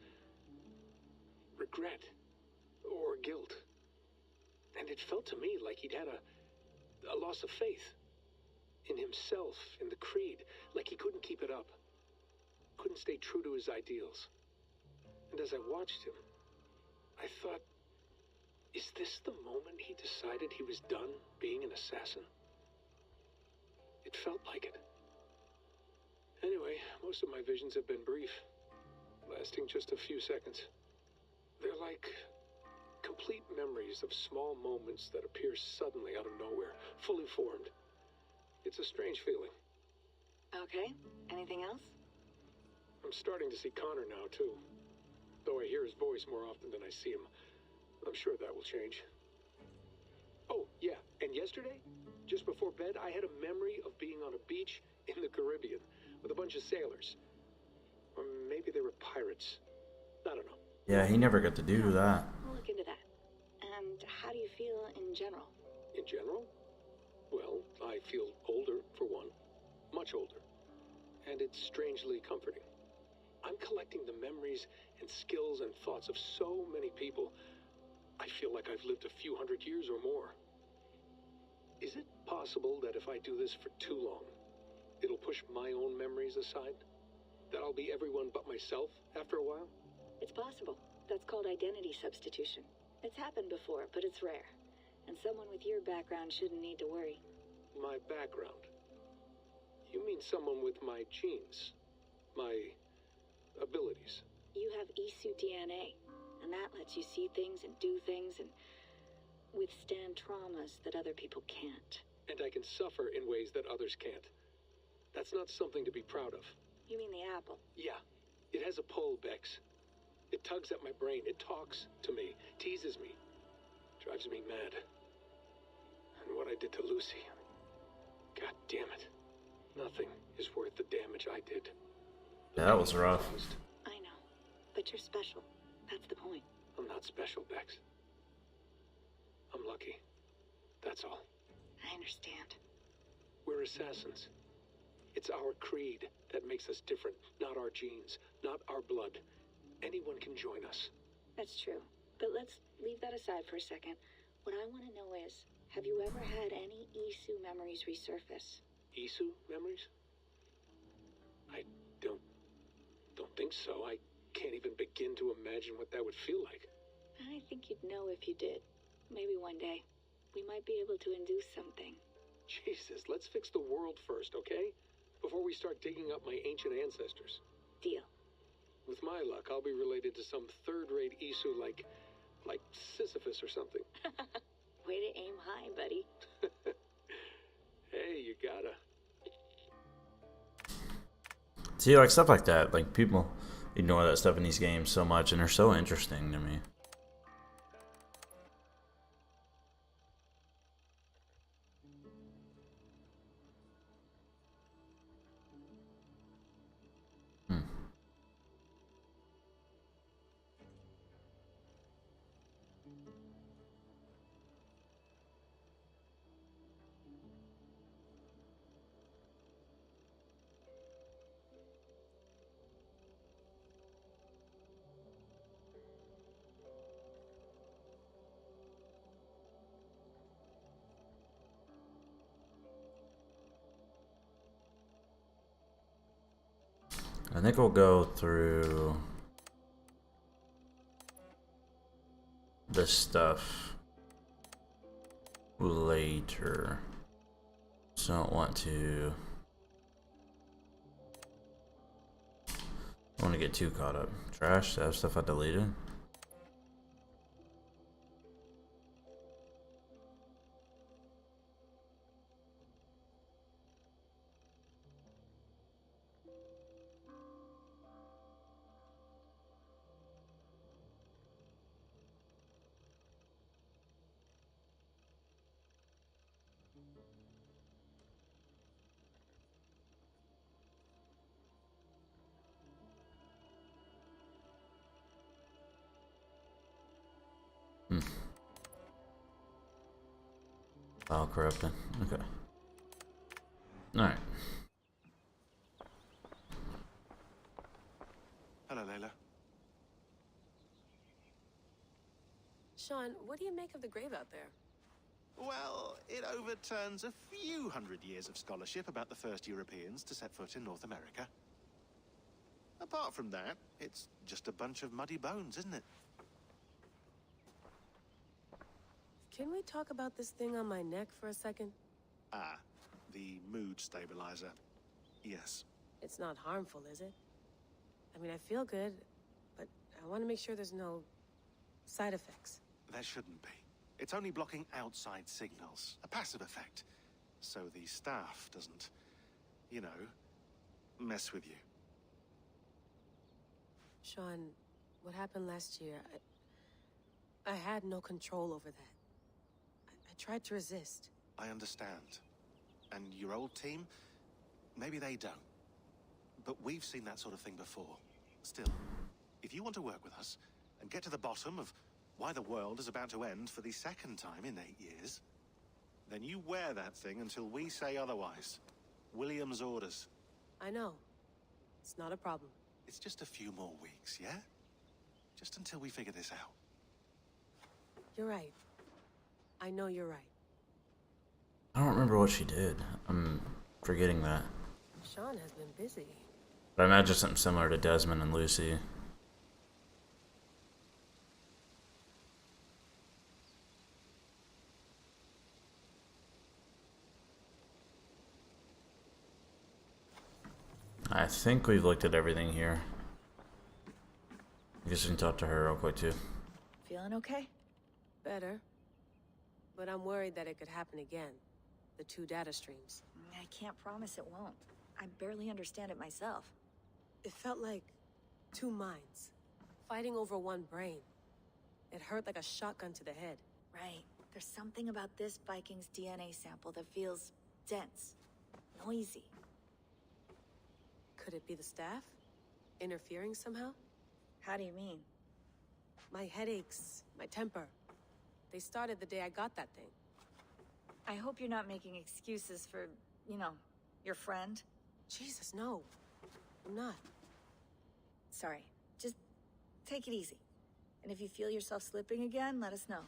regret or guilt. And it felt to me like he'd had a loss of faith in himself, in the creed, like he couldn't keep it up, couldn't stay true to his ideals. And as I watched him, I thought, is this the moment he decided he was done being an assassin? It felt like it. Anyway, most of my visions have been brief, lasting just a few seconds. They're like complete memories of small moments that appear suddenly out of nowhere, fully formed. It's a strange feeling. Okay, anything else? I'm starting to see Connor now, too. Though I hear his voice more often than I see him. I'm sure that will change. Oh, yeah, and yesterday, just before bed, I had a memory of being on a beach in the Caribbean with a bunch of sailors. Or maybe they were pirates. I don't know. Yeah, he never got to do that. We'll look into that. And how do you feel in general? In general? Well, I feel older, for one. Much older. And it's strangely comforting. I'm collecting the memories and skills and thoughts of so many people. I feel like I've lived a few hundred years or more. Is it possible that if I do this for too long, it'll push my own memories aside? That I'll be everyone but myself after a while? It's possible. That's called identity substitution. It's happened before, but it's rare. And someone with your background shouldn't need to worry. My background? You mean someone with my genes? My abilities? You have Isu DNA, and that lets you see things and do things and withstand traumas that other people can't. And I can suffer in ways that others can't. That's not something to be proud of. You mean the apple? Yeah. It has a pull, Bex. It tugs at my brain. It talks to me. Teases me. Drives me mad. And what I did to Lucy. God damn it. Nothing is worth the damage I did. Yeah, that was rough. I know. But you're special. That's the point. I'm not special, Bex. I'm lucky. That's all. I understand. We're assassins. It's our creed that makes us different, not our genes, not our blood. Anyone can join us. That's true. But let's leave that aside for a second. What I want to know is, have you ever had any Isu memories resurface? Isu memories? I don't think so. I can't even begin to imagine what that would feel like. I think you'd know if you did. Maybe one day. We might be able to induce something. Jesus, let's fix the world first, okay? Before we start digging up my ancient ancestors. Deal. With my luck, I'll be related to some third-rate Isu like Sisyphus or something. Way to aim high, buddy. Hey, you got it. See, like stuff like that, like people ignore that stuff in these games so much, and they're so interesting to me. I think we'll go through this stuff later. So I don't want to get too caught up. Trash, that stuff I deleted. File corrupted. Okay. Alright. Hello, Layla. Sean, what do you make of the grave out there? Well, it overturns a few hundred years of scholarship about the first Europeans to set foot in North America. Apart from that, it's just a bunch of muddy bones, isn't it? Can we talk about this thing on my neck for a second? Ah, the mood stabilizer. Yes. It's not harmful, is it? I mean, I feel good, but I want to make sure there's no side effects. There shouldn't be. It's only blocking outside signals, a passive effect. So the staff doesn't, you know, mess with you. Sean, what happened last year, I had no control over that. I tried to resist. I understand. And your old team, maybe they don't. But we've seen that sort of thing before. Still, if you want to work with us and get to the bottom of why the world is about to end for the second time in 8 years, then you wear that thing until we say otherwise. William's orders. I know. It's not a problem. It's just a few more weeks, yeah? Just until we figure this out. You're right. I know you're right. I don't remember what she did. I'm forgetting that. Sean has been busy. But I imagine something similar to Desmond and Lucy. I think we've looked at everything here. I guess we can talk to her real quick too. Feeling okay? Better. But I'm worried that it could happen again. The 2 data streams. I can't promise it won't. I barely understand it myself. It felt like 2 minds, fighting over 1 brain. It hurt like a shotgun to the head. Right. There's something about this Viking's DNA sample that feels dense, noisy. Could it be the staff? Interfering somehow? How do you mean? My headaches, my temper. They started the day I got that thing. I hope you're not making excuses for, you know, your friend. Jesus, no. I'm not. Sorry. Just take it easy. And if you feel yourself slipping again, let us know.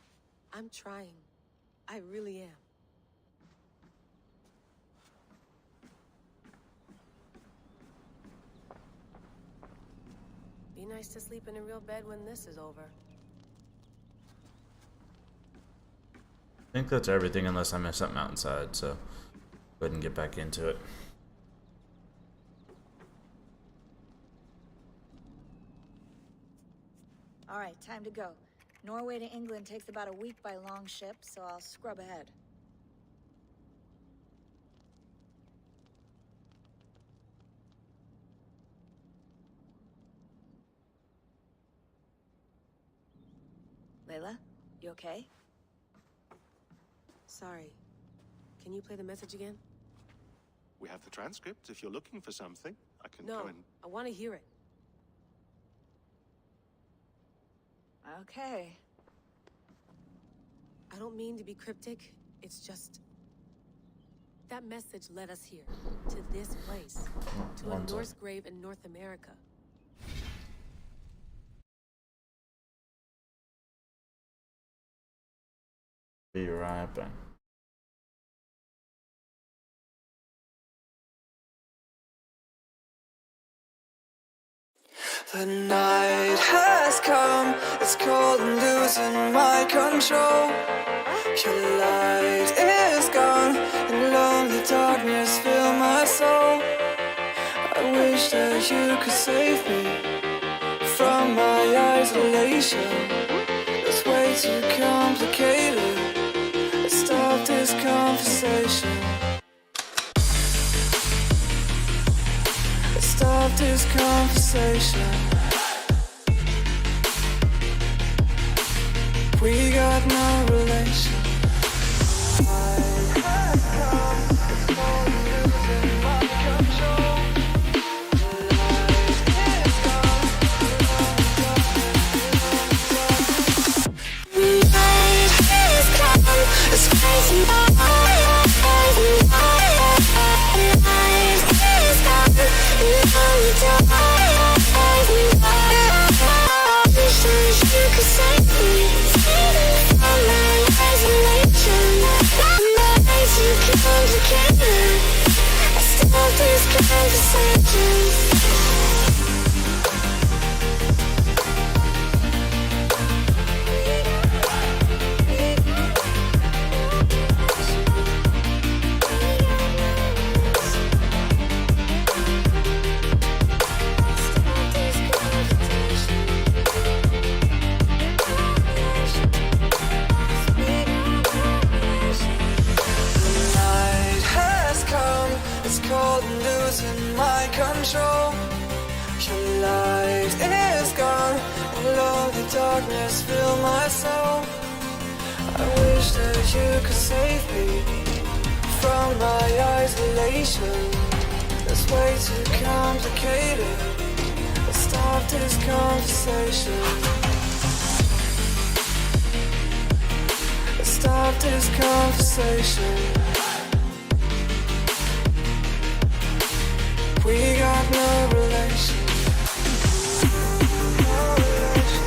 I'm trying. I really am. Be nice to sleep in a real bed when this is over. I think that's everything unless I miss something outside, so go ahead and get back into it. All right, time to go. Norway to England takes about a week by long ship, so I'll scrub ahead. Layla, you okay? Sorry. Can you play the message again? We have the transcript. If you're looking for something, I can No, go and... I want to hear it. Okay. I don't mean to be cryptic. It's just... that message led us here. To this place. To a Norse grave in North America. Be right back. The night has come, it's cold and losing my control. Your light is gone, and lonely darkness fill my soul. I wish that you could save me from my isolation. It's way too complicated. Let's stop this conversation. Let's stop this conversation. We got no relation. I have come, all losing my control. The light is gone. The night has come. It's crazy. The light is gone. I wish that you could save me from my isolation. My life too complicated. I stop this conversation. Control. Your light is gone, and lonely darkness fill my soul. I wish that you could save me from my isolation. It's way too complicated. Let's stop this conversation. Let's stop this conversation. We got no relation. No relation.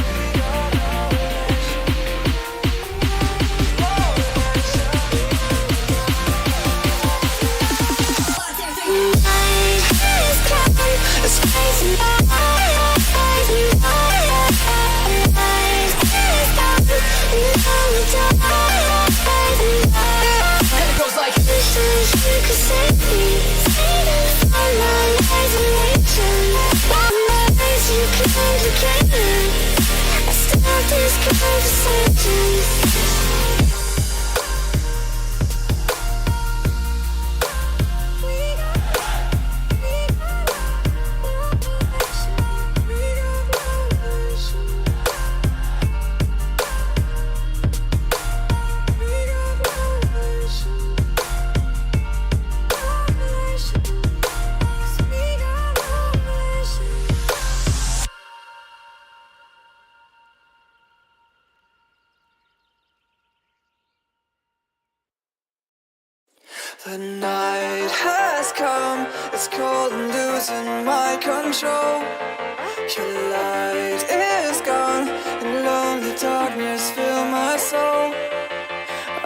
We got no relation. No relation. The night has come. It's crazy. The light is gone. And it goes like this. You could save me. My isolation, my life too complicated. I stop this conversation. The night has come, it's cold and losing my control. Your light is gone, and lonely darkness fill my soul.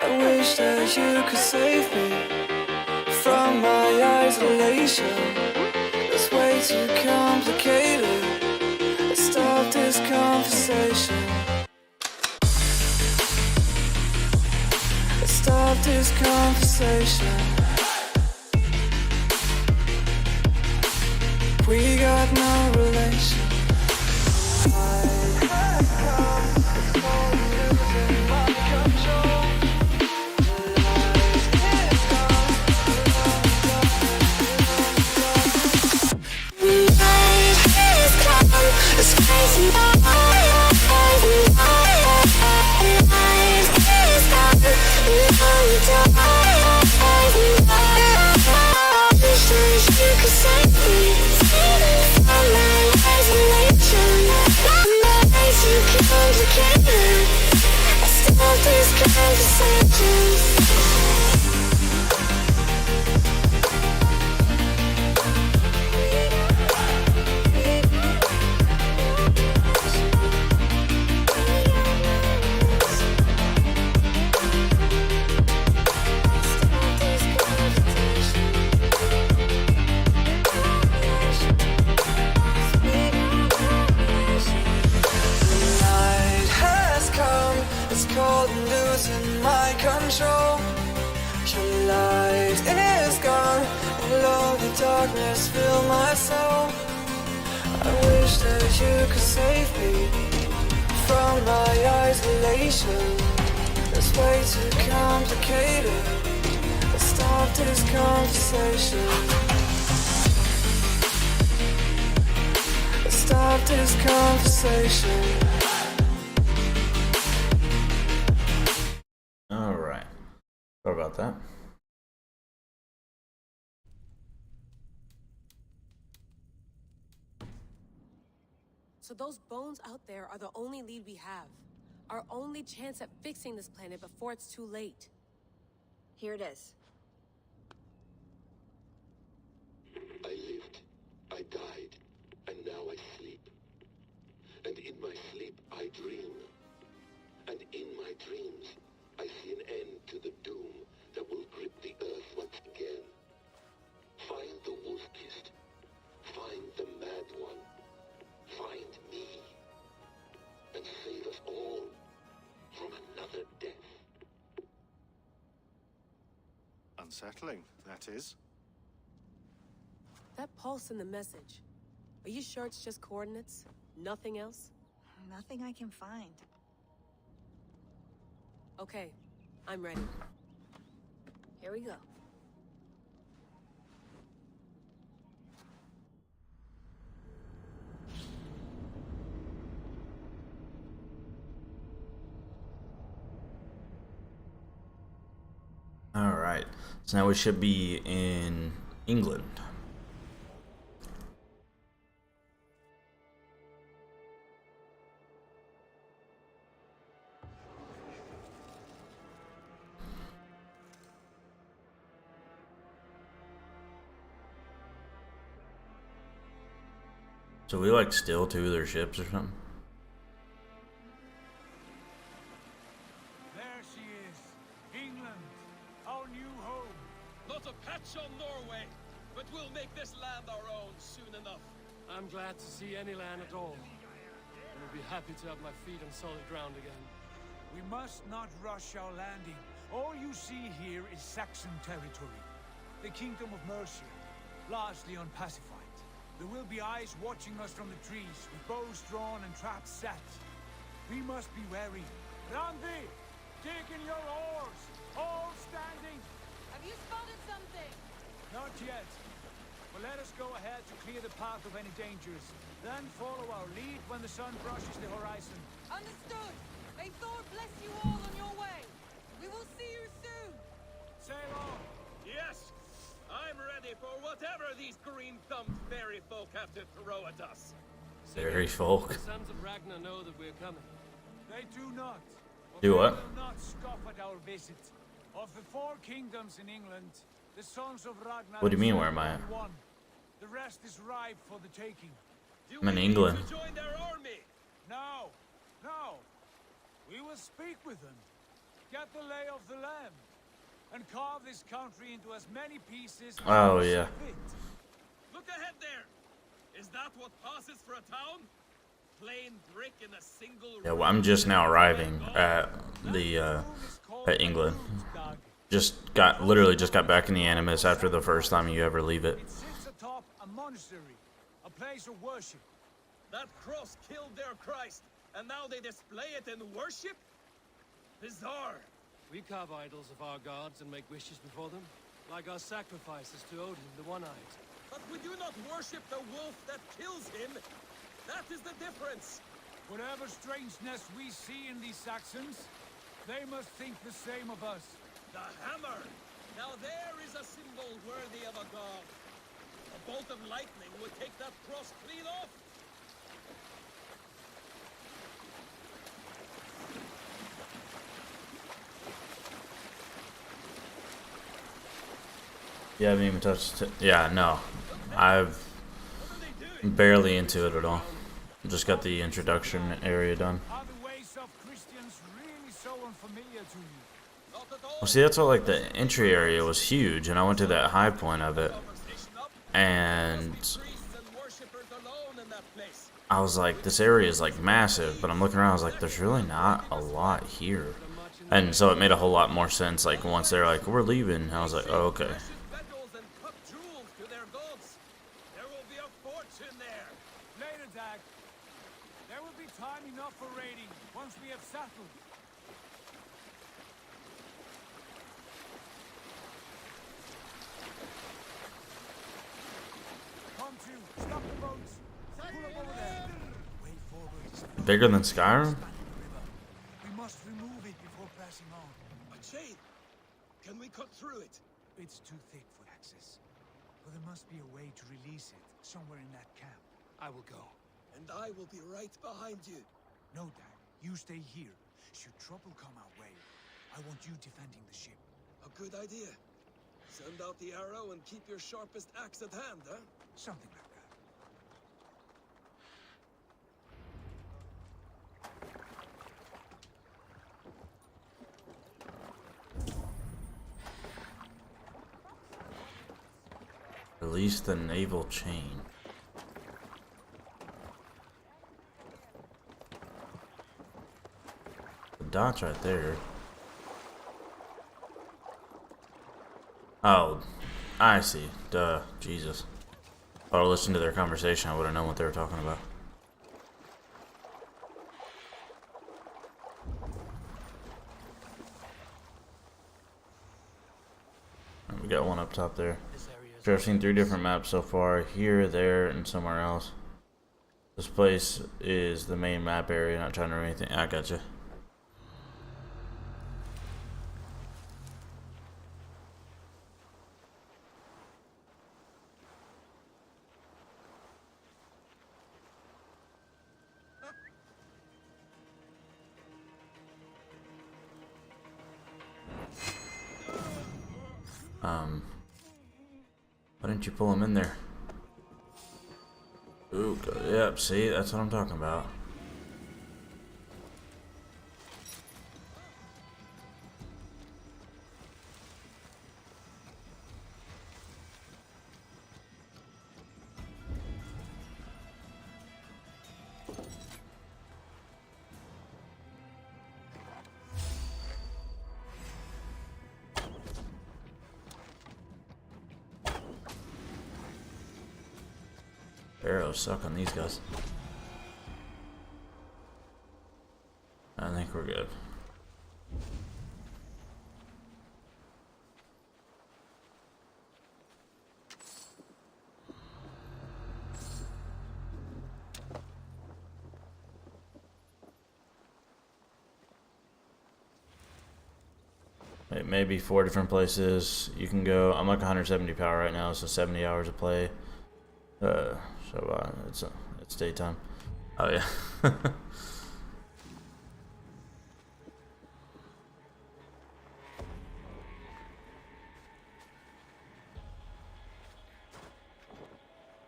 I wish that you could save me from my isolation. It's way too complicated. Let's stop this conversation. Let's stop this conversation. We got no relation. I have come, it's all losing my control. The light is gone. The night has come. It's crazy. The light is gone. Your light is gone, and lonely darkness fill my soul. I wish that you could save me from my isolation. It's way too complicated. Let's stop this conversation. Let's stop this conversation. All right. Sorry about that. So those bones out there are the only lead we have. Our only chance at fixing this planet before it's too late. Here it is. I lived, I died, and now I sleep. And in my sleep I dream. And in my dreams I see an end to the doom that will grip the earth once again. Find the wolf-kissed. Find the mad one. Find me. And save us all from another death. Unsettling, that is. That pulse in the message. Are you sure it's just coordinates? Nothing else? Nothing I can find. Okay, I'm ready. Here we go. All right. So now we should be in England. So we like steal two of their ships or something? There she is. England, our new home. Not a patch on Norway, but we'll make this land our own soon enough. I'm glad to see any land at all. I will be happy to have my feet on solid ground again. We must not rush our landing. All you see here is Saxon territory. The Kingdom of Mercia, largely unpacified. There will be eyes watching us from the trees, with bows drawn and traps set. We must be wary. Randi, dig in your oars, all standing. Have you spotted something? Not yet. But let us go ahead to clear the path of any dangers. Then follow our lead when the sun brushes the horizon. Understood. May Thor bless you all on your way. We will see you soon. Sail on. Yes, I'm ready for whatever these green-thumbed fairy folk have to throw at us. Fairy folk. The sons of Ragnar know that we're coming. They do not. Do what? They will not scoff at our visit. Of the 4 kingdoms in England, the sons of Ragnar... What do you mean, where am I at? One. The rest is ripe for the taking. I'm in England. To join their army? No. No. We will speak with them. Get the lay of the land. And carve this country into as many pieces as Oh, we yeah. see fit. Look ahead there. Is that what passes for a town? Plain brick in a single... Yeah, well, I'm just now arriving at the at England. Literally just got back in the Animus after the first time you ever leave it. It sits atop a monastery, a place of worship. That cross killed their Christ, and now they display it in worship? Bizarre. We carve idols of our gods and make wishes before them, like our sacrifices to Odin, the One-Eyed. But we do not worship the wolf that kills him. That is the difference. Whatever strangeness we see in these Saxons, they must think the same of us. The hammer! Now there is a symbol worthy of a god. A bolt of lightning would take that cross clean off. You haven't even touched it. Yeah, no. I've barely into it at all. Just got the introduction area done. Are the ways of Christians really so unfamiliar to you? Well, see, that's what, like, the entry area was huge, and I went to that high point of it, and I was like, this area is, like, massive, but I'm looking around, I was like, there's really not a lot here. And so it made a whole lot more sense. Like once they're like, "We're leaving," I was like, "Oh, okay." There will be a fortune there. Later, Dag. There will be time enough for raiding once we have settled. Come to, stop the boats. Pull up over there. Way forward. Bigger than Skyrim? We must remove it before passing on. A chain. Can we cut through it? It's too thick for access. But there must be a way to release it somewhere in that camp. I will go. And I will be right behind you. No, Dad. You stay here. Should trouble come our way, I want you defending the ship. A good idea. Send out the arrow and keep your sharpest axe at hand, huh? Something like that. Release the naval chain. The dot's right there. Oh, I see. Duh. Jesus. If I would listened to their conversation, I would have known what they were talking about. And we got one up top there. So I've seen 3 different maps so far. Here, there, and somewhere else. This place is the main map area. Not trying to do anything. I gotcha. Why didn't you pull him in there? Ooh, yep, see, that's what I'm talking about. Arrows suck on these guys. I think we're good. It may be 4 different places you can go. I'm like 170 power right now, so 70 hours of play. It's daytime. Oh yeah.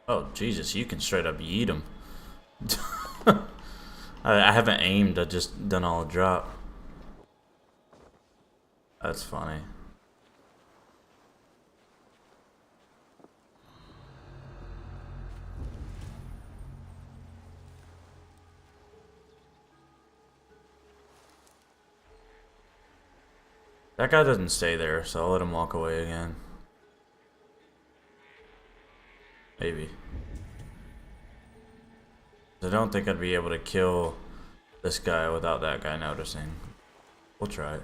Oh Jesus, you can straight up yeet him. I haven't aimed. I just done all the drop. That's funny. That guy doesn't stay there, so I'll let him walk away again. Maybe. I don't think I'd be able to kill this guy without that guy noticing. We'll try it.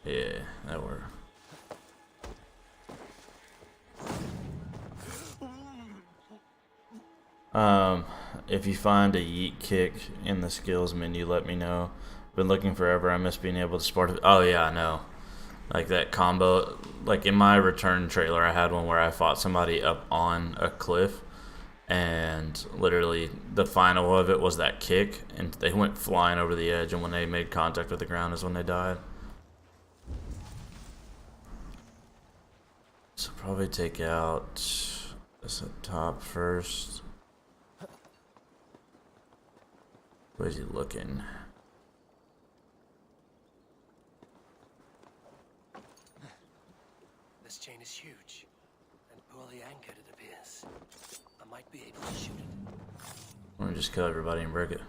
Yeah, that worked. If you find a yeet kick in the skills menu, let me know. Been looking forever. I miss being able to sport it. Oh yeah, I know. Like that combo. Like in my return trailer, I had one where I fought somebody up on a cliff, and literally the final of it was that kick, and they went flying over the edge, and when they made contact with the ground is when they died. So probably take out this up top first. Where's he looking? This chain is huge and poorly anchored, it appears. I might be able to shoot it. Let me just kill everybody and break it.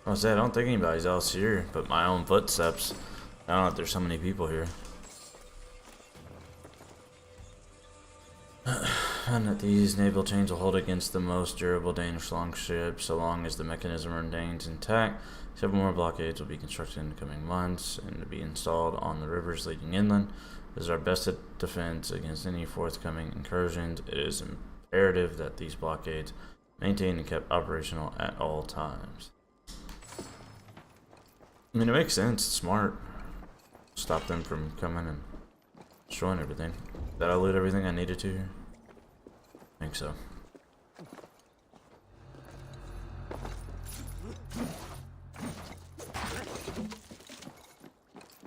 I was saying, I don't think anybody's else here but my own footsteps. I don't know if there's so many people here. And that these naval chains will hold against the most durable Danish longships so long as the mechanism remains intact. Several more blockades will be constructed in the coming months and to be installed on the rivers leading inland. This is our best defense against any forthcoming incursions. It is imperative that these blockades maintained and kept operational at all times. I mean, it makes sense. It's smart. Stop them from coming and destroying everything. Did I loot everything I needed to here? I think so.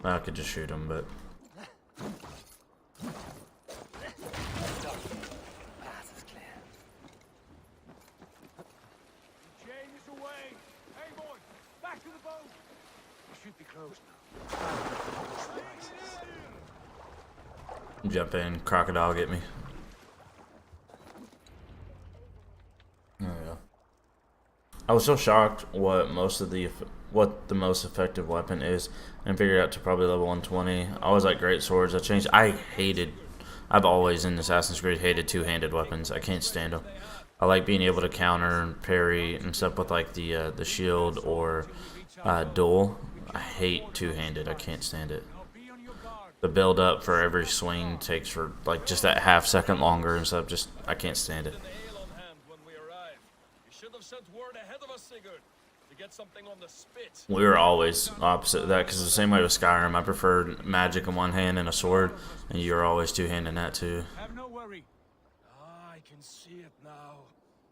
I could just shoot him, but... Jump in, crocodile get me. There we go. I was so shocked what the most effective weapon is, and figured out to probably level 120. I always like great swords. I've always in Assassin's Creed hated two-handed weapons. I can't stand them. I like being able to counter and parry and stuff with like the shield or duel. I hate two-handed. I can't stand it. The build up for every swing takes for like just that half second longer and stuff. Just I can't stand it. We were always opposite of that because the same way with Skyrim, I preferred magic in one hand and a sword, and you were always two-handing that too. Have no worry. I can see it now.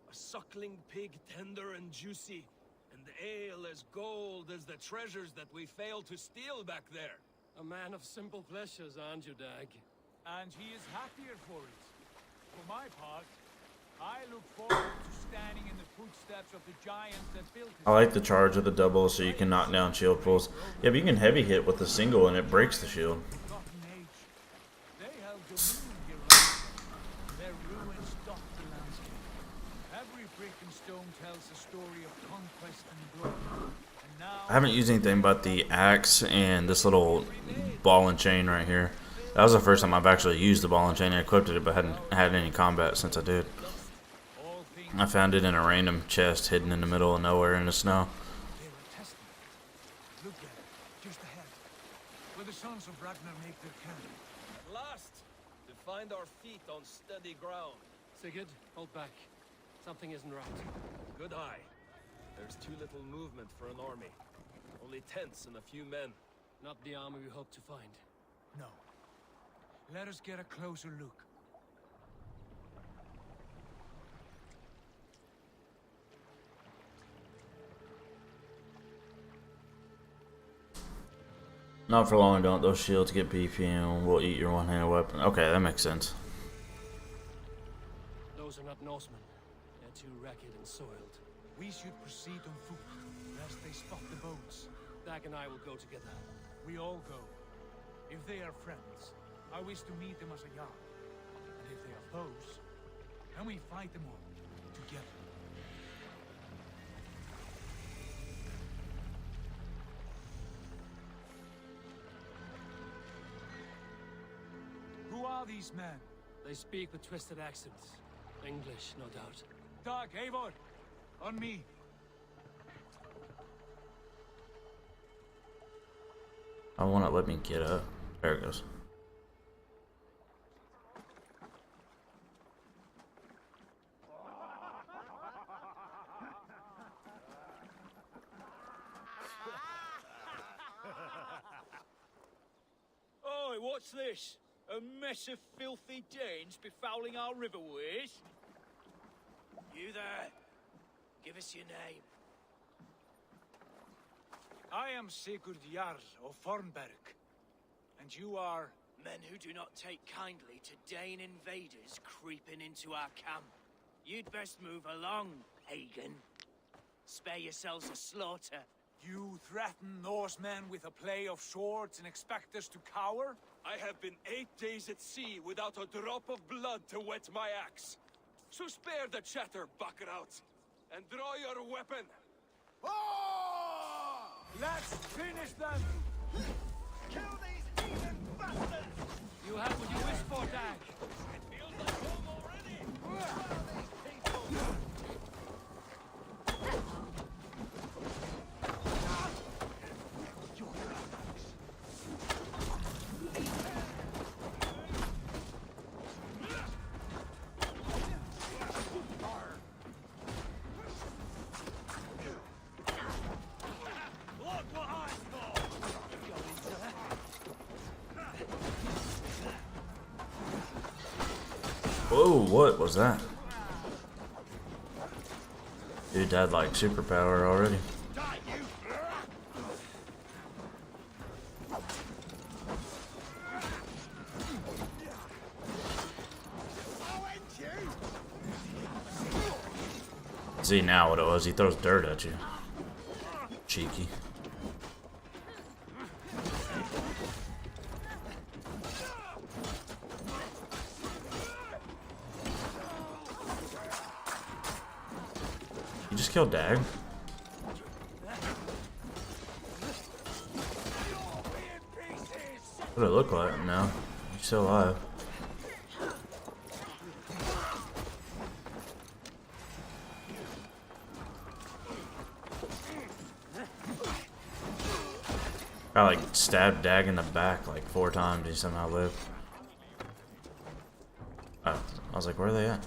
A suckling pig, tender and juicy, and the ale as gold as the treasures that we failed to steal back there. A man of simple pleasures, aren't you, Dag? And he is happier for it. For my part, I look forward to standing in the footsteps of the giants that built it. I like the charge of the double so you can knock down shield pulls. Yeah, but you can heavy hit with the single and it breaks the shield. They held the moon here, their ruins dot the landscape. Every brick and stone tells a story of conquest and blood. And now I haven't used anything but the axe and this little ball and chain right here. That was the first time I've actually used the ball and chain. I equipped it but hadn't had any combat since I did. I found it in a random chest hidden in the middle of nowhere in the snow. look at it, just ahead. Where the sons of Ragnar make their camp. At last, to find our feet on steady ground. Sigurd, hold back. Something isn't right. Good eye. There's too little movement for an army. Only tents and a few men. Not the army we hope to find. No. Let us get a closer look. Not for long, don't. Those shields get BP and will eat your one-handed weapon. Okay, that makes sense. Those are not Norsemen. They're too ragged and soiled. We should proceed on foot, lest they spot the boats. Dag and I will go together. We all go. If they are friends, I wish to meet them as a yard. And if they are foes, then we fight them all together. Who are these men? They speak with twisted accents. English, no doubt. Dag, Eivor, on me. I want to let me get up. There it goes. Oi, what's this? A mess of filthy Danes befouling our riverways? You there? Give us your name. I am Sigurd Jarl of Fornberg. And you are... Men who do not take kindly to Dane invaders creeping into our camp. You'd best move along, pagan. Spare yourselves a slaughter. You threaten Norsemen with a play of swords and expect us to cower? I have been 8 days at sea without a drop of blood to wet my axe. So spare the chatter, buckrouts, and draw your weapon. Oh! Let's finish them! Kill these heathen bastards! You have what you wish for, Dag. It feels like home already! Where are these people? Whoa, what was that? Dude had like superpower already. See now what it was, he throws dirt at you. Cheeky. You just killed Dag? What did it look like? No. He's still alive. I like stabbed Dag in the back like 4 times. He somehow lived. Oh, I was like, where are they at?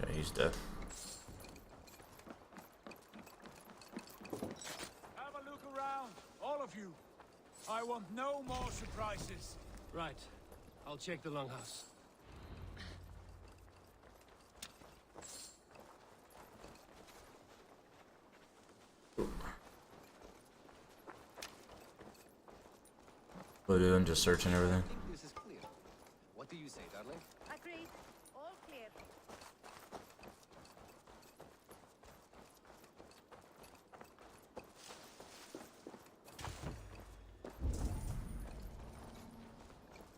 Okay, he's dead. Have a look around, all of you. I want no more surprises. Right. I'll check the longhouse. What are you doing? Just searching everything? I think this is clear. What do you say, darling? Agreed. All clear.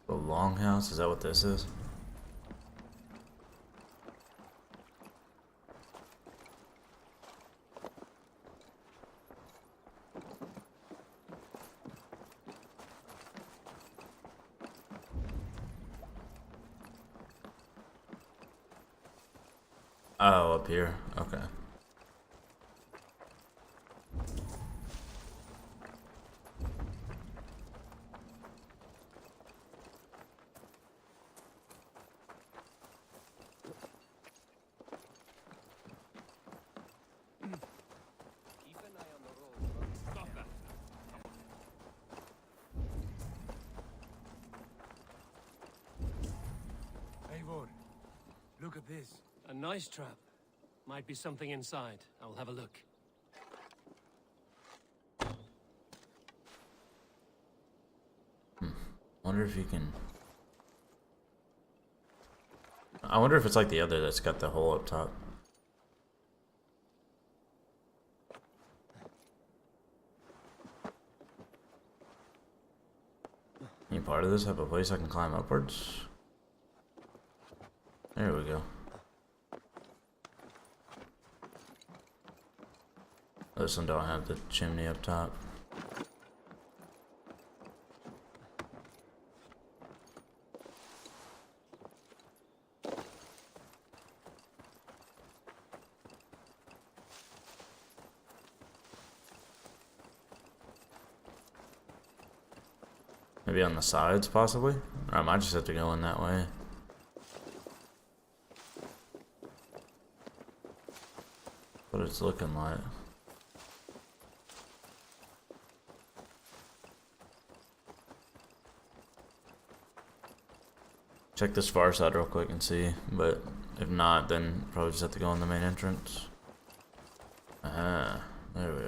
The longhouse? Is that what this is? Oh, up here. Okay. Keep an eye on the road. Stop that. Eivor, look at this. A nice trap. Might be something inside. I'll have a look. Wonder if you can... I wonder if it's like the other that's got the hole up top. Any part of this have a place I can climb upwards? There we go. This one don't have the chimney up top. Maybe on the sides, possibly? Or I might just have to go in that way. What it's looking like. Check this far side real quick and see, but if not, then probably just have to go in the main entrance. There we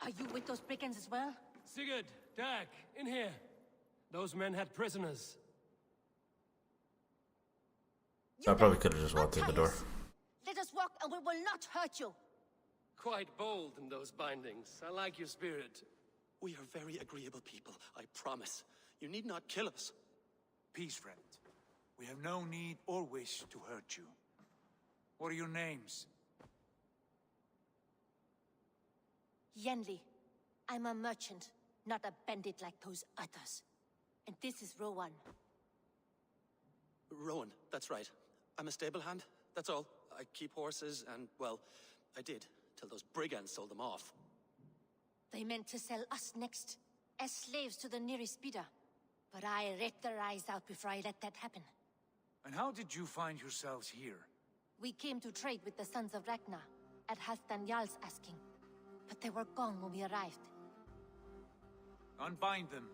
Are you with those brigands as well? Sigurd, Dag, in here. Those men had prisoners. I probably could have just walked through the door. Let us walk and we will not hurt you. Quite bold in those bindings. I like your spirit. We are very agreeable people, I promise. You need not kill us. Peace, friend. We have no need or wish to hurt you. What are your names? Yenli. I'm a merchant, not a bandit like those others. And this is Rowan. Rowan, that's right. I'm a stable hand, that's all. I keep horses and, well, I did, till those brigands sold them off. They meant to sell us next, as slaves to the nearest bidder. But I ripped their eyes out before I let that happen. And how did you find yourselves here? We came to trade with the Sons of Ragnar, at Halfdan Jarl's asking. But they were gone when we arrived. Unbind them.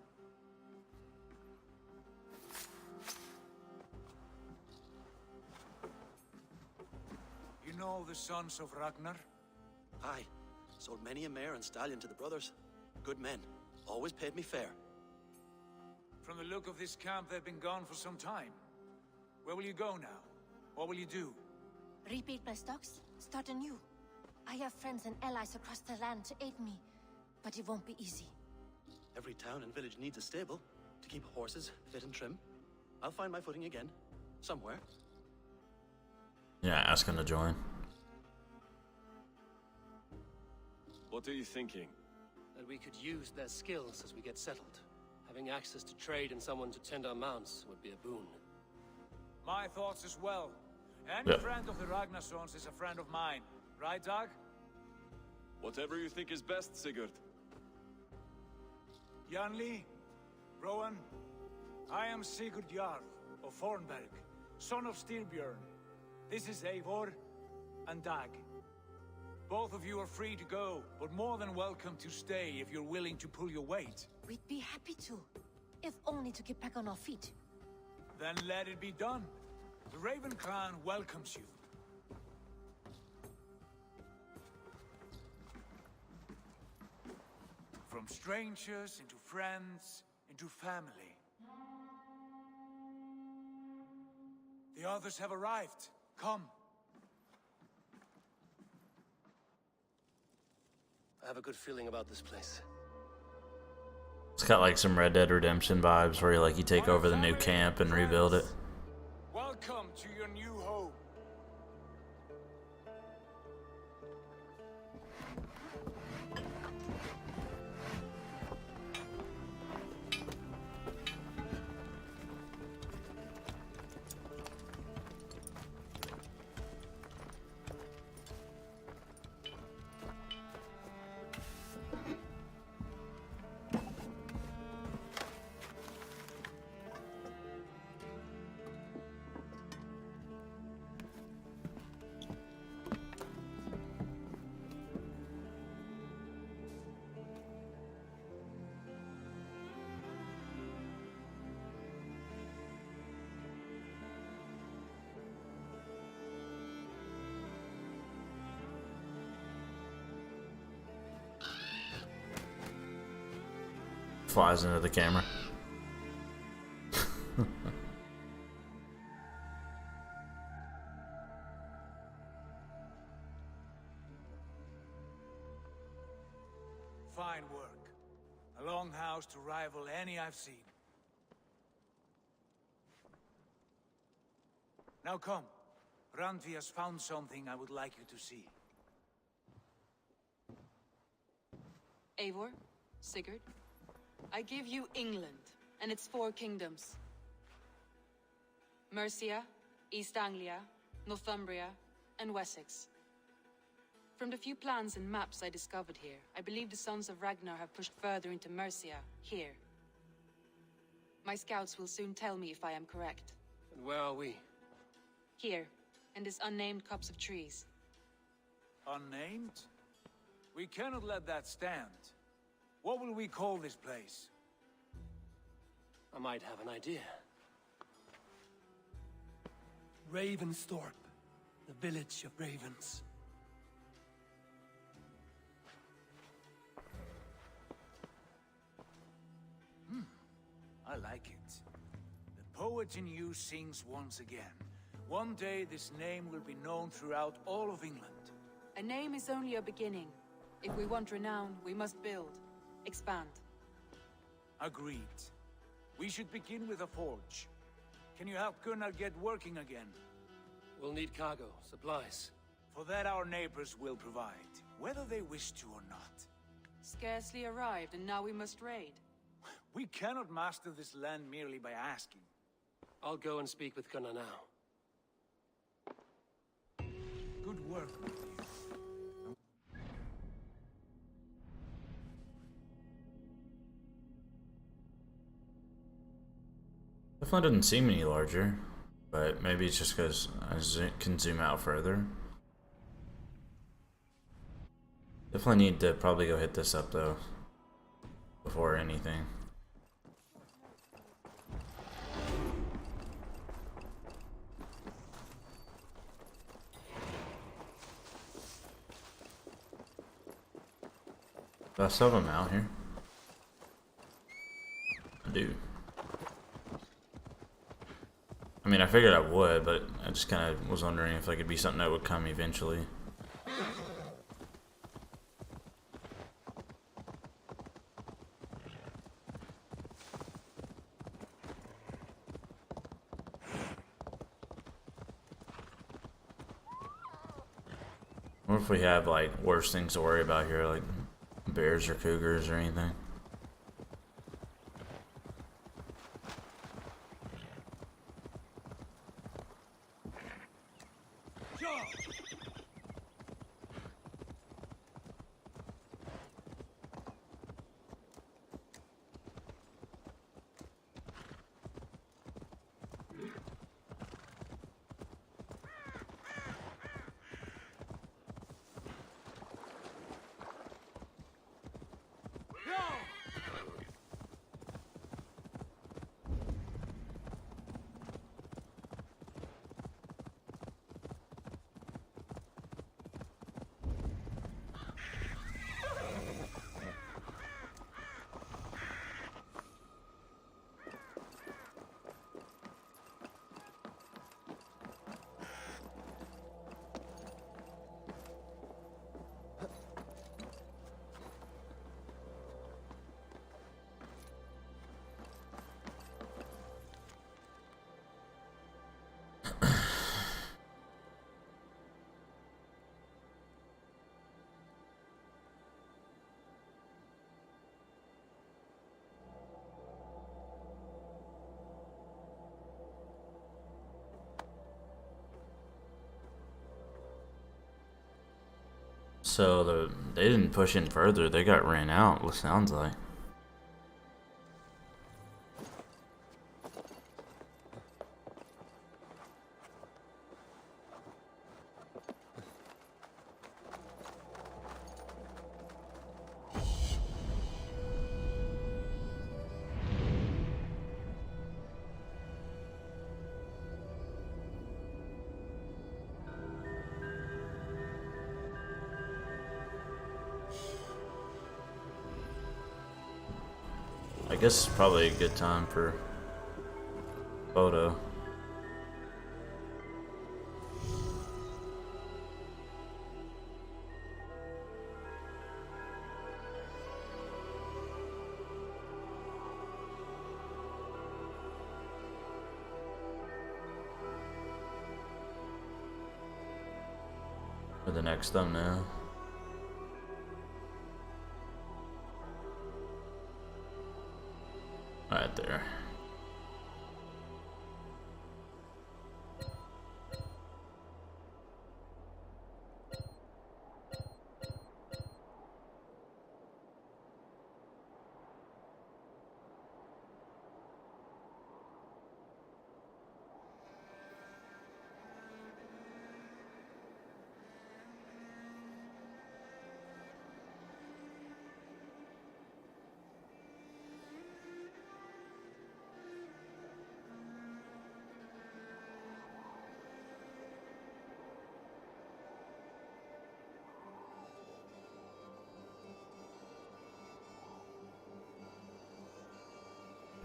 You know the Sons of Ragnar? Aye. Sold many a mare and stallion to the brothers. Good men. Always paid me fair. From the look of this camp, they've been gone for some time. Where will you go now? What will you do? Rebuild my stocks? Start anew. I have friends and allies across the land to aid me, but it won't be easy. Every town and village needs a stable to keep horses fit and trim. I'll find my footing again. Somewhere. Yeah, ask him to join. What are you thinking? That we could use their skills as we get settled. Having access to trade and someone to tend our mounts would be a boon. My thoughts as well. Any friend of the Ragnarsons is a friend of mine. Right, Dag? Whatever you think is best, Sigurd. Janli, Rowan, I am Sigurd Jarl of Fornberg, son of Styrbjörn. This is Eivor and Dag. Both of you are free to go, but more than welcome to stay if you're willing to pull your weight. We'd be happy to, if only to get back on our feet. Then let it be done. The Raven clan welcomes you. From strangers into friends, into family. The others have arrived. Come. I have a good feeling about this place. It's got like some Red Dead Redemption vibes where you take over the new camp and rebuild it. Welcome to your new home. Flies into the camera. Fine work. A longhouse to rival any I've seen. Now come. Randvi has found something I would like you to see. Eivor, Sigurd, I give you England and its 4 kingdoms. Mercia, East Anglia, Northumbria, and Wessex. From the few plans and maps I discovered here, I believe the Sons of Ragnar have pushed further into Mercia, here. My scouts will soon tell me if I am correct. And where are we? Here, in this unnamed copse of trees. Unnamed? We cannot let that stand. What will we call this place? I might have an idea. Ravensthorpe, the village of ravens. I like it. The poet in you sings once again. One day this name will be known throughout all of England. A name is only a beginning. If we want renown, we must build. Expand. Agreed. We should begin with a forge. Can you help Gunnar get working again? We'll need cargo, supplies. For that our neighbors will provide, whether they wish to or not. Scarcely arrived, and now we must raid. We cannot master this land merely by asking. I'll go and speak with Gunnar now. Good work with you. Definitely doesn't seem any larger, but maybe it's just because I can zoom out further. Definitely need to probably go hit this up though, before anything. Do I still have them out here? I do. I mean, I figured I would, but I just kind of was wondering if it could be something that would come eventually. What if we have like worse things to worry about here, like bears or cougars or anything? So they didn't push in further, they got ran out, it sounds like. I guess it's probably a good time for photo. For the next thumbnail. Right there.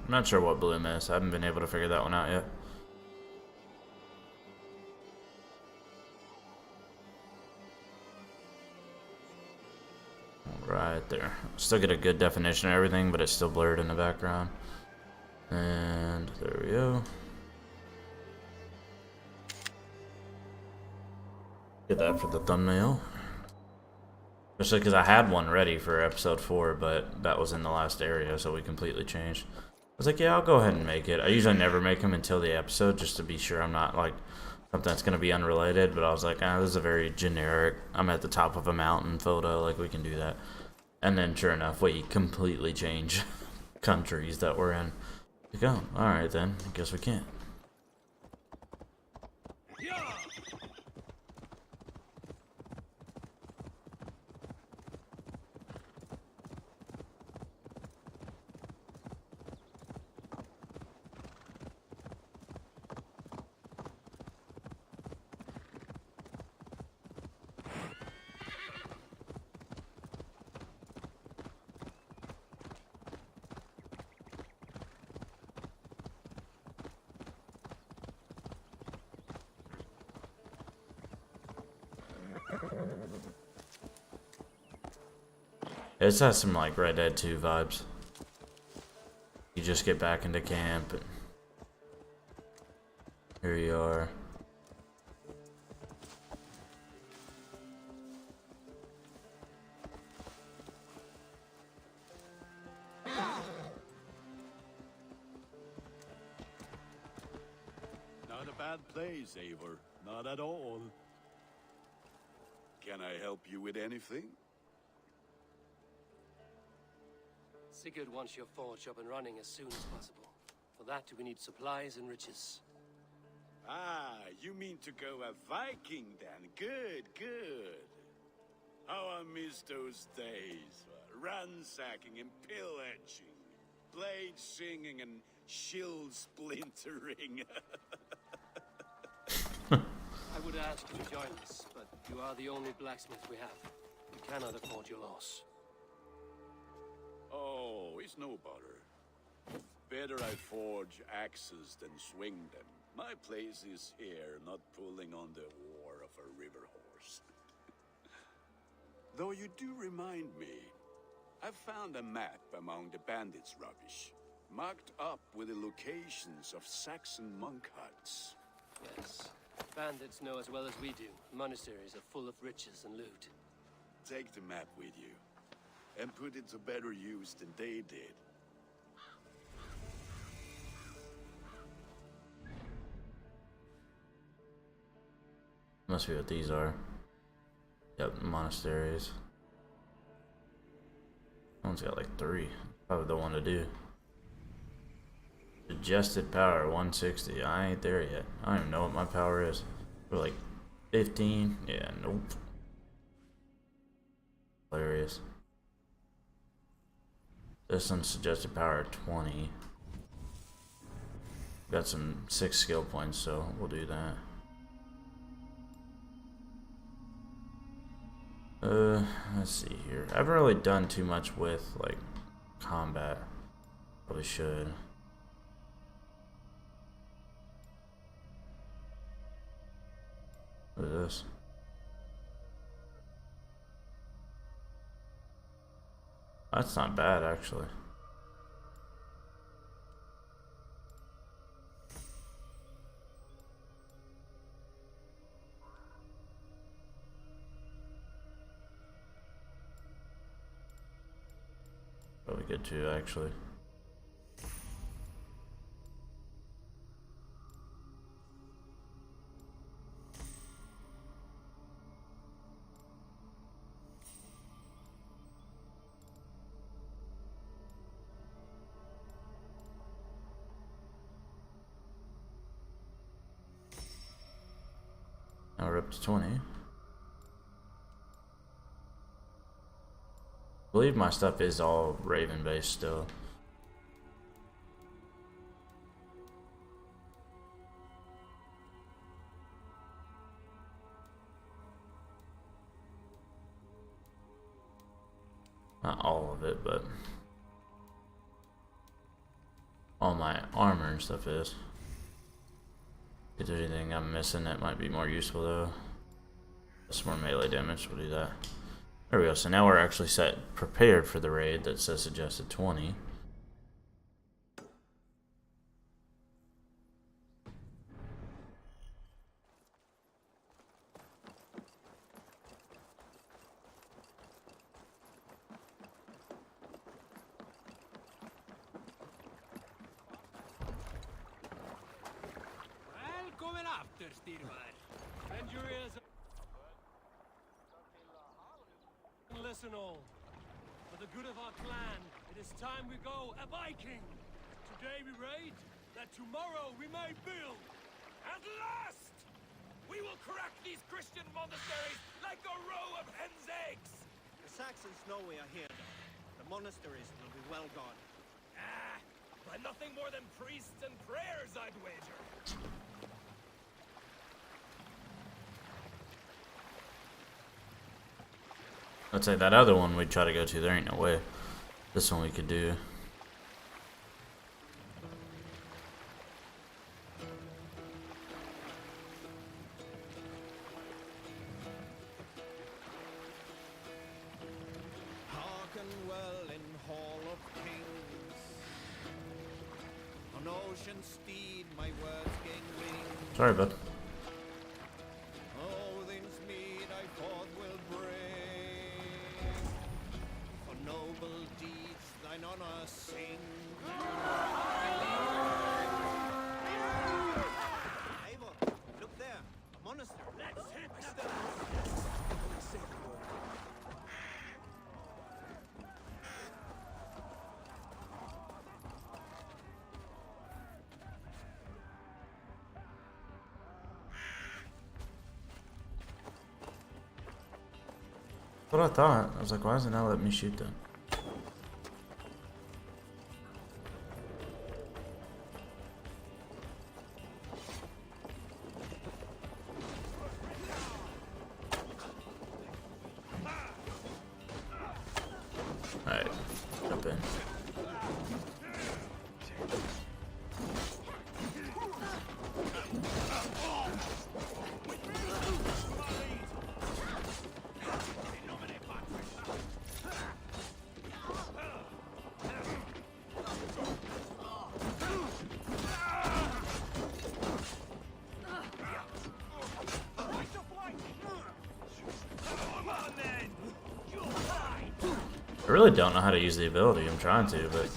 I'm not sure what bloom is. I haven't been able to figure that one out yet. Right there. Still get a good definition of everything, but it's still blurred in the background. And there we go. Get that for the thumbnail. Especially because I had one ready for episode 4, but that was in the last area, so we completely changed. I was like, yeah, I'll go ahead and make it. I usually never make them until the episode, just to be sure I'm not like something that's going to be unrelated, but I was like, this is a very generic, I'm at the top of a mountain photo, like we can do that. And then sure enough, we completely change countries that we're in. Like, oh, alright then, I guess we can't. This has some like Red Dead 2 vibes. You just get back into camp and here you are. Not a bad place, Eivor. Not at all. Can I help you with anything? Sigurd wants your forge up and running as soon as possible. For that, we need supplies and riches. Ah, you mean to go a Viking then? Good, good. How I miss those days. Ransacking and pillaging. Blade singing and shield splintering. I would ask you to join us, but you are the only blacksmith we have. We cannot afford your loss. Oh, it's no bother. Better I forge axes than swing them. My place is here, not pulling on the war of a river horse. Though you do remind me, I found a map among the bandits' rubbish, marked up with the locations of Saxon monk huts. Yes, bandits know as well as we do. Monasteries are full of riches and loot. Take the map with you, and put it to better use than they did. Must be what these are. Yep, monasteries. That one's got like 3. Probably the one to do. Suggested power 160. I ain't there yet. I don't even know what my power is. For like 15. Yeah, nope. Hilarious. This one's suggested power 20. Got some 6 skill points, so we'll do that. Let's see here. I haven't really done too much with like combat. Probably should. What is this? That's not bad, actually. Probably good too, actually. Now we're up to 20. I believe my stuff is all Raven based still. Not all of it, but armor and stuff is. If there's anything I'm missing that might be more useful though. Some more melee damage, we'll do that. There we go, so now we're actually prepared for the raid that says suggested 20. Välkommen after, Styrvar. Bend your ears and listen all. For the good of our clan, it is time we go a Viking. Today we raid, that tomorrow we may build. At last! We will crack these Christian monasteries like a row of hen's eggs! The Saxons know we are here, though. The monasteries will be well guarded. Ah, by nothing more than priests and prayers, I'd wager. I'd say that other one we'd try to go to, there ain't no way. This one we could do. Hearken well in Hall of Kings. On ocean steed my words gain wings. Sorry, bud. Odin's mead I forth will bring. For noble deeds thine honor sing. Eivor, look there, a monastery. Let's hit the What I thought. I was like, why does it not let me shoot them? Alright, jump in. I really don't know how to use the ability. I'm trying to, but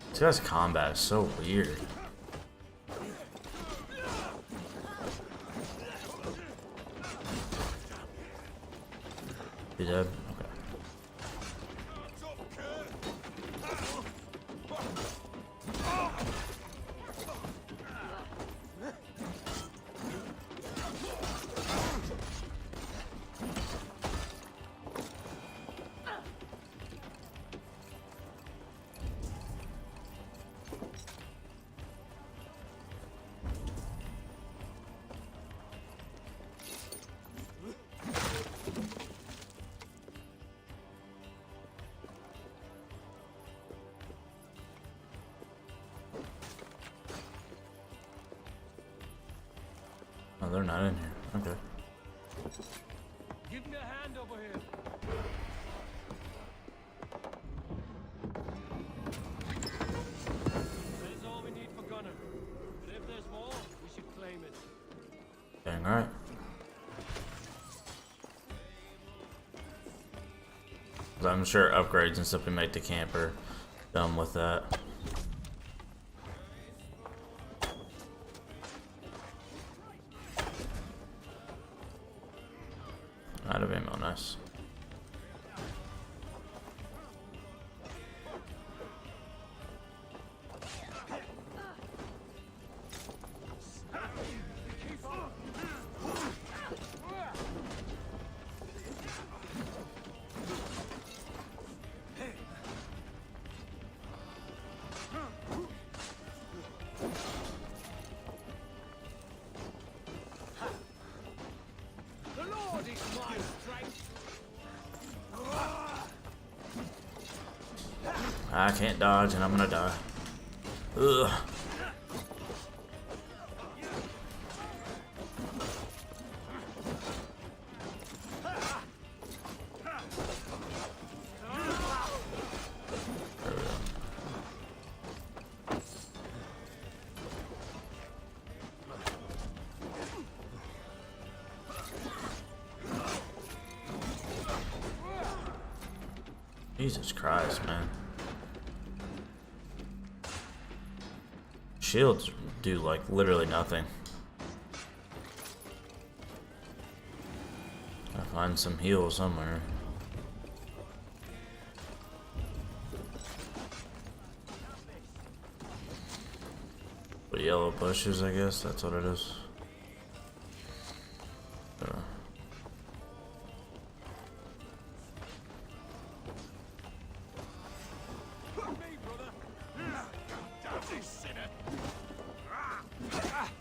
this guy's combat is so weird. You dead? Okay. Oh, they're not in here. Okay. Give me a hand over here. That is all we need for Gunner. But if there's more, we should claim it. Dang right. I'm sure upgrades and stuff we make the camper done with that. Out of ammo, nice. Sword is my strength. I can't dodge and I'm gonna die. Ugh. Jesus Christ, man. Shields do like literally nothing. I'll find some heals somewhere. But yellow bushes, I guess that's what it is.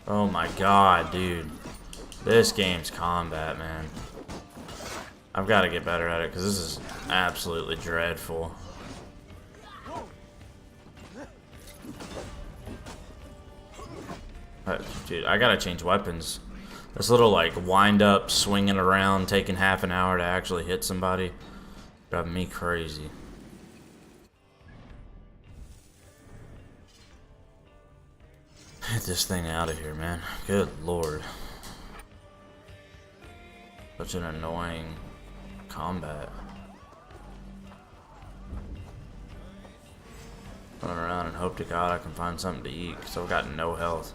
Oh my god, dude. This game's combat, man. I've got to get better at it because this is absolutely dreadful. Dude, I gotta change weapons. This little like wind up, swinging around, taking half an hour to actually hit somebody, driving me crazy. Get this thing out of here, man. Good lord. Such an annoying combat. Run around and hope to God I can find something to eat because I've got no health.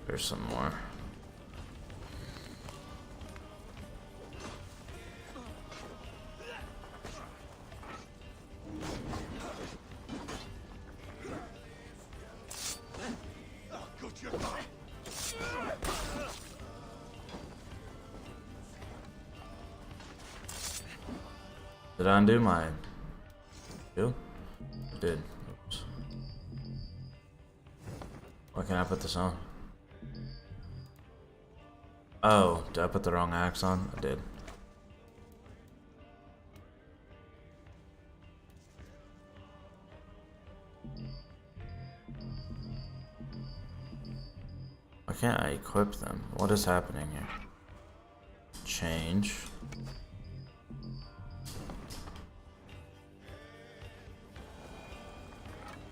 There's some more. Did I undo my shield? I did. Oops. Why can't I put this on? Oh, did I put the wrong axe on? I did. Why can't I equip them? What is happening here? Change.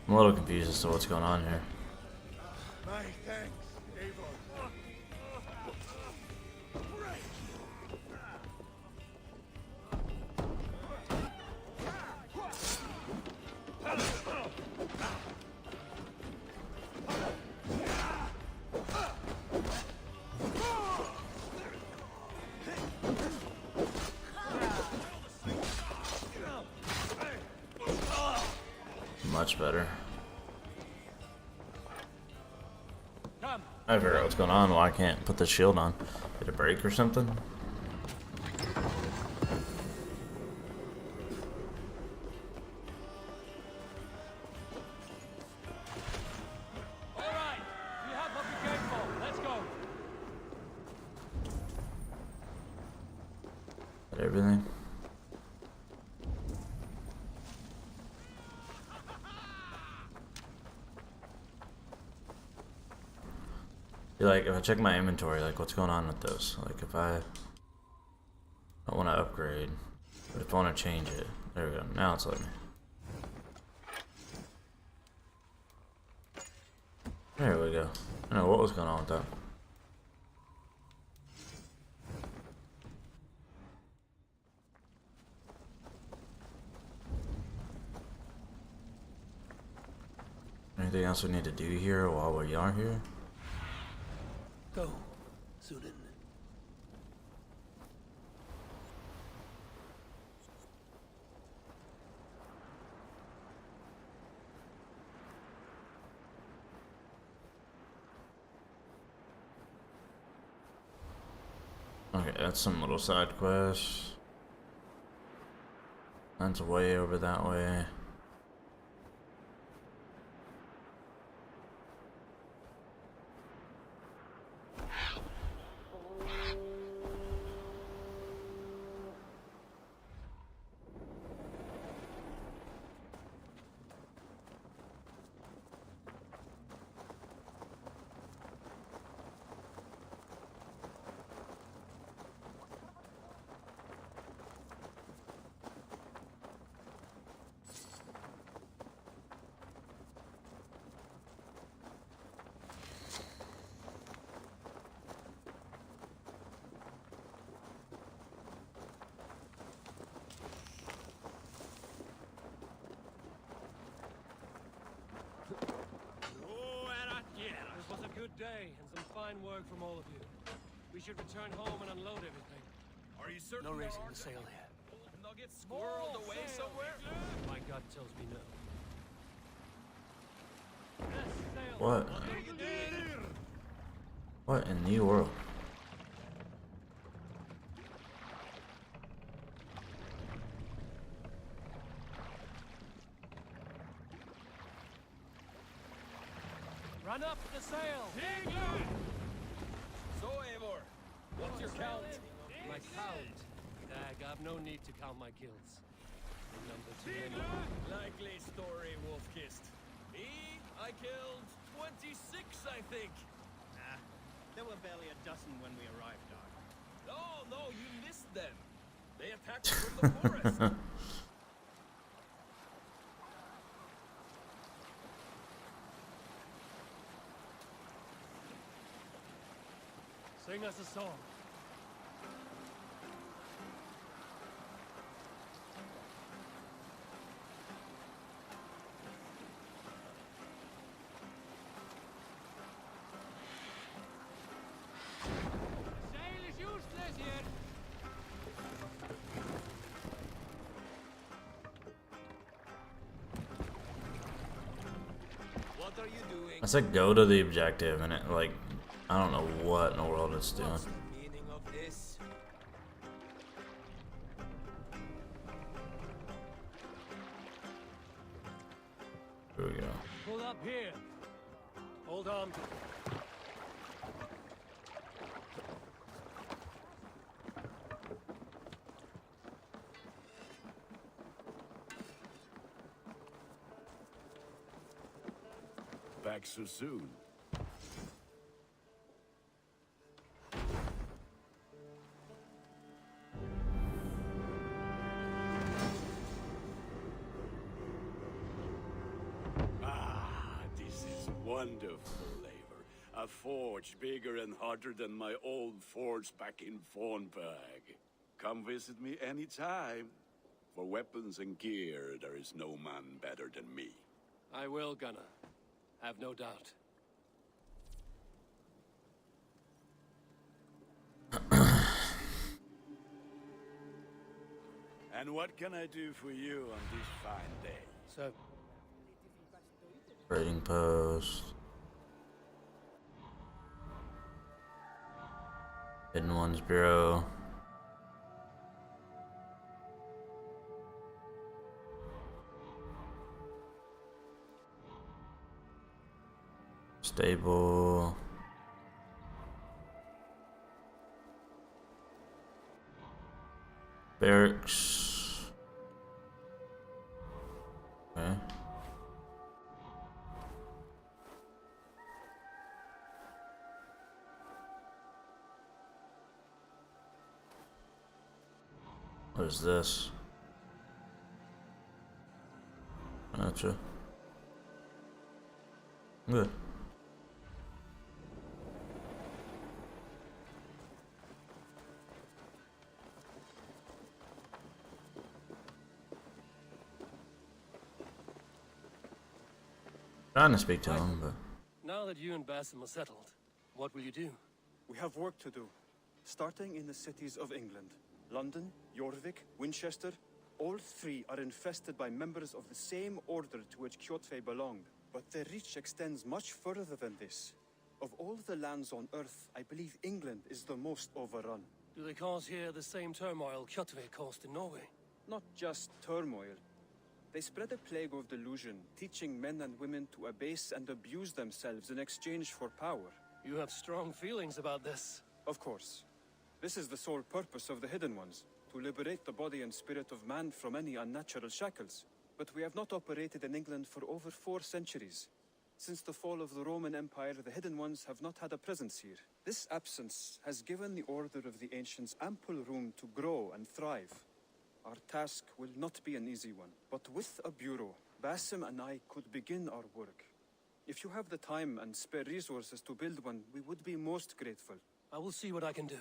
I'm a little confused as to what's going on here. My thanks, Avon. Much better. I figure out what's going on. Why I can't put the shield on. Did it break or something? Alright, we have what we came for. Let's go. Got everything? Like, if I check my inventory, like, what's going on with this? Like, if I don't want to upgrade, but if I want to change it, there we go. Now it's letting me. There we go. I don't know what was going on with that. Anything else we need to do here while we are here? Go, Sunan. Okay, that's some little side quest. That's way over that way. Fine work from all of you. We should return home and unload everything. Are you certain? No raising the sail here. Nugget squirreled away somewhere? My gut tells me no. What? What in the world? Run up the sail! So, Eivor, what's your count? My count? Dag, I've no need to count my kills. Number 2. Likely story, Wolf-Kissed. Me, I killed 26, I think. Nah, there were barely a dozen when we arrived, Doc. No, you missed them. They attacked from the forest. Sing us a song. Sail is useless here. What are you doing? I said go to the objective, and it like I don't know what in the world it's doing. What's the meaning of this? Here we go. Pull up here. Hold on. Back so soon. This is wonderful labor. A forge bigger and harder than my old forge back in Fornburg. Come visit me anytime. For weapons and gear, there is no man better than me. I will, Gunnar. Have no doubt. And what can I do for you on this fine day? So, Trading post. Hidden Ones Bureau. Stable. Barracks. Okay. What is this? Gotcha. Good. Trying to speak to him, but now that you and Basim are settled, what will you do? We have work to do, starting in the cities of England. London, Jorvik, Winchester, all three are infested by members of the same order to which Kjotve belonged. But their reach extends much further than this. Of all the lands on Earth, I believe England is the most overrun. Do they cause here the same turmoil Kjotve caused in Norway? Not just turmoil. They spread a plague of delusion, teaching men and women to abase and abuse themselves in exchange for power. You have strong feelings about this. Of course. This is the sole purpose of the Hidden Ones, to liberate the body and spirit of man from any unnatural shackles. But we have not operated in England for over 4 centuries. Since the fall of the Roman Empire, the Hidden Ones have not had a presence here. This absence has given the Order of the Ancients ample room to grow and thrive. Our task will not be an easy one, but with a bureau, Basim and I could begin our work. If you have the time and spare resources to build one, we would be most grateful. I will see what I can do.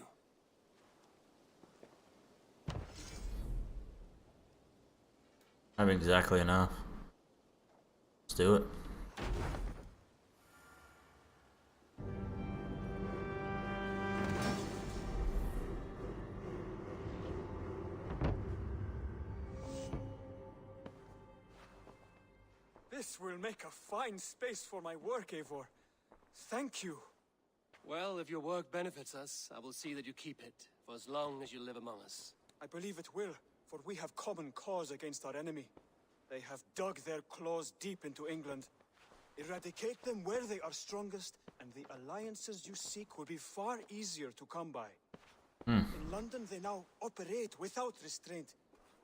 I have exactly enough. Let's do it. This will make a fine space for my work, Eivor. Thank you. Well, if your work benefits us, I will see that you keep it, for as long as you live among us. I believe it will, for we have common cause against our enemy. They have dug their claws deep into England. Eradicate them where they are strongest, and the alliances you seek will be far easier to come by. In London, they now operate without restraint.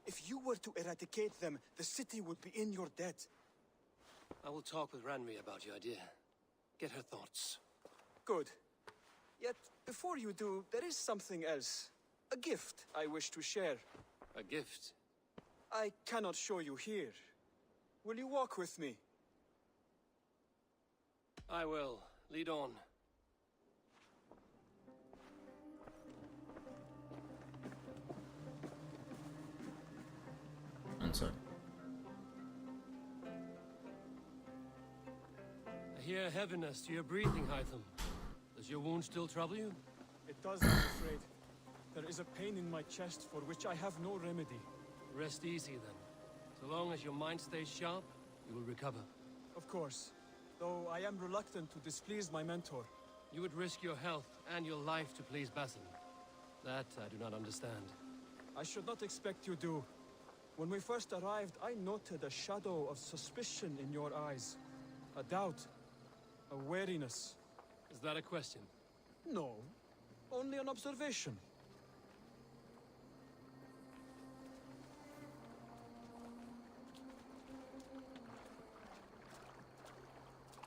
If you were to eradicate them, the city would be in your debt. I will talk with Ranri about your idea. Get her thoughts. Good. Yet, before you do, there is something else. A gift I wish to share. A gift? I cannot show you here. Will you walk with me? I will. Lead on. Inside. I hear heaviness to your breathing, Hytham. Does your wound still trouble you? It does, I'm afraid. There is a pain in my chest for which I have no remedy. Rest easy, then. So long as your mind stays sharp, you will recover. Of course. Though I am reluctant to displease my mentor. You would risk your health and your life to please Basin. That I do not understand. I should not expect you do. When we first arrived, I noted a shadow of suspicion in your eyes. A doubt. A wariness. Is that a question? No. Only an observation.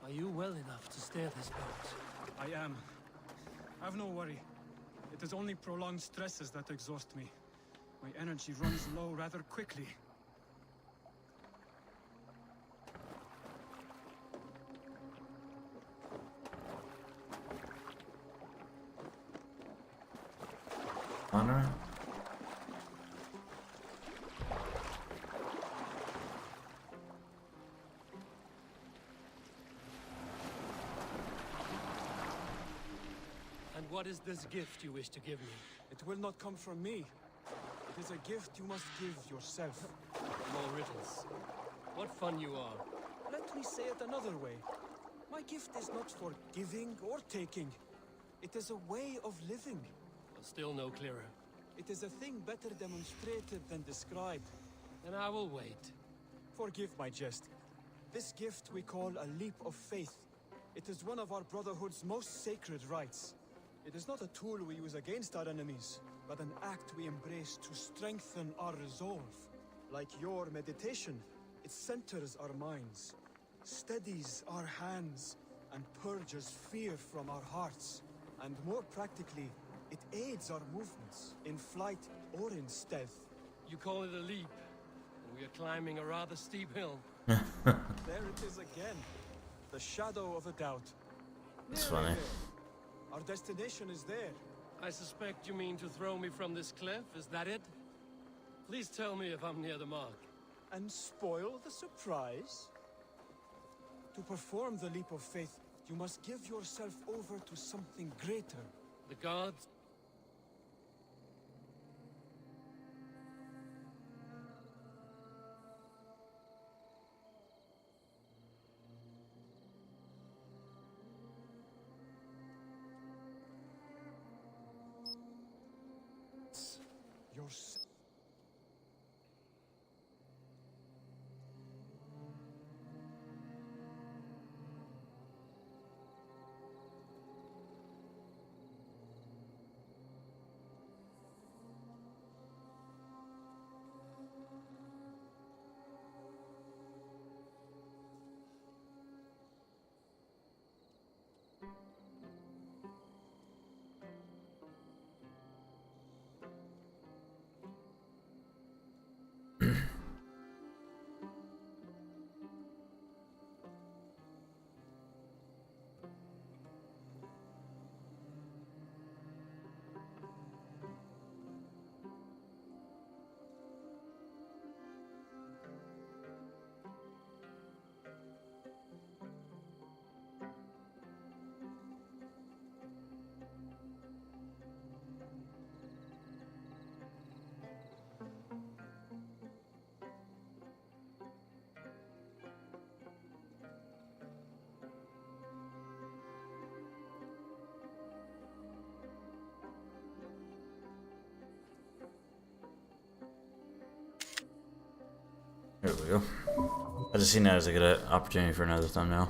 Are you well enough to steer this boat? I am. Have no worry. It is only prolonged stresses that exhaust me. My energy runs low rather quickly. Honor? And what is this gift you wish to give me? It will not come from me. It is a gift you must give yourself. More riddles. What fun you are. Let me say it another way. My gift is not for giving or taking. It is a way of living. Still no clearer. It is a thing better demonstrated than described. Then I will wait. Forgive my jest. This gift we call a leap of faith. It is one of our Brotherhood's most sacred rites. It is not a tool we use against our enemies, but an act we embrace to strengthen our resolve. Like your meditation, it centers our minds, steadies our hands, and purges fear from our hearts. And more practically, it aids our movements, in flight or in stealth. You call it a leap, and we are climbing a rather steep hill. There it is again. The shadow of a doubt. That's funny. There. Our destination is there. I suspect you mean to throw me from this cliff, is that it? Please tell me if I'm near the mark. And spoil the surprise? To perform the leap of faith, you must give yourself over to something greater. The gods? Yourself. There we go. I just seen that as a good opportunity for another thumbnail.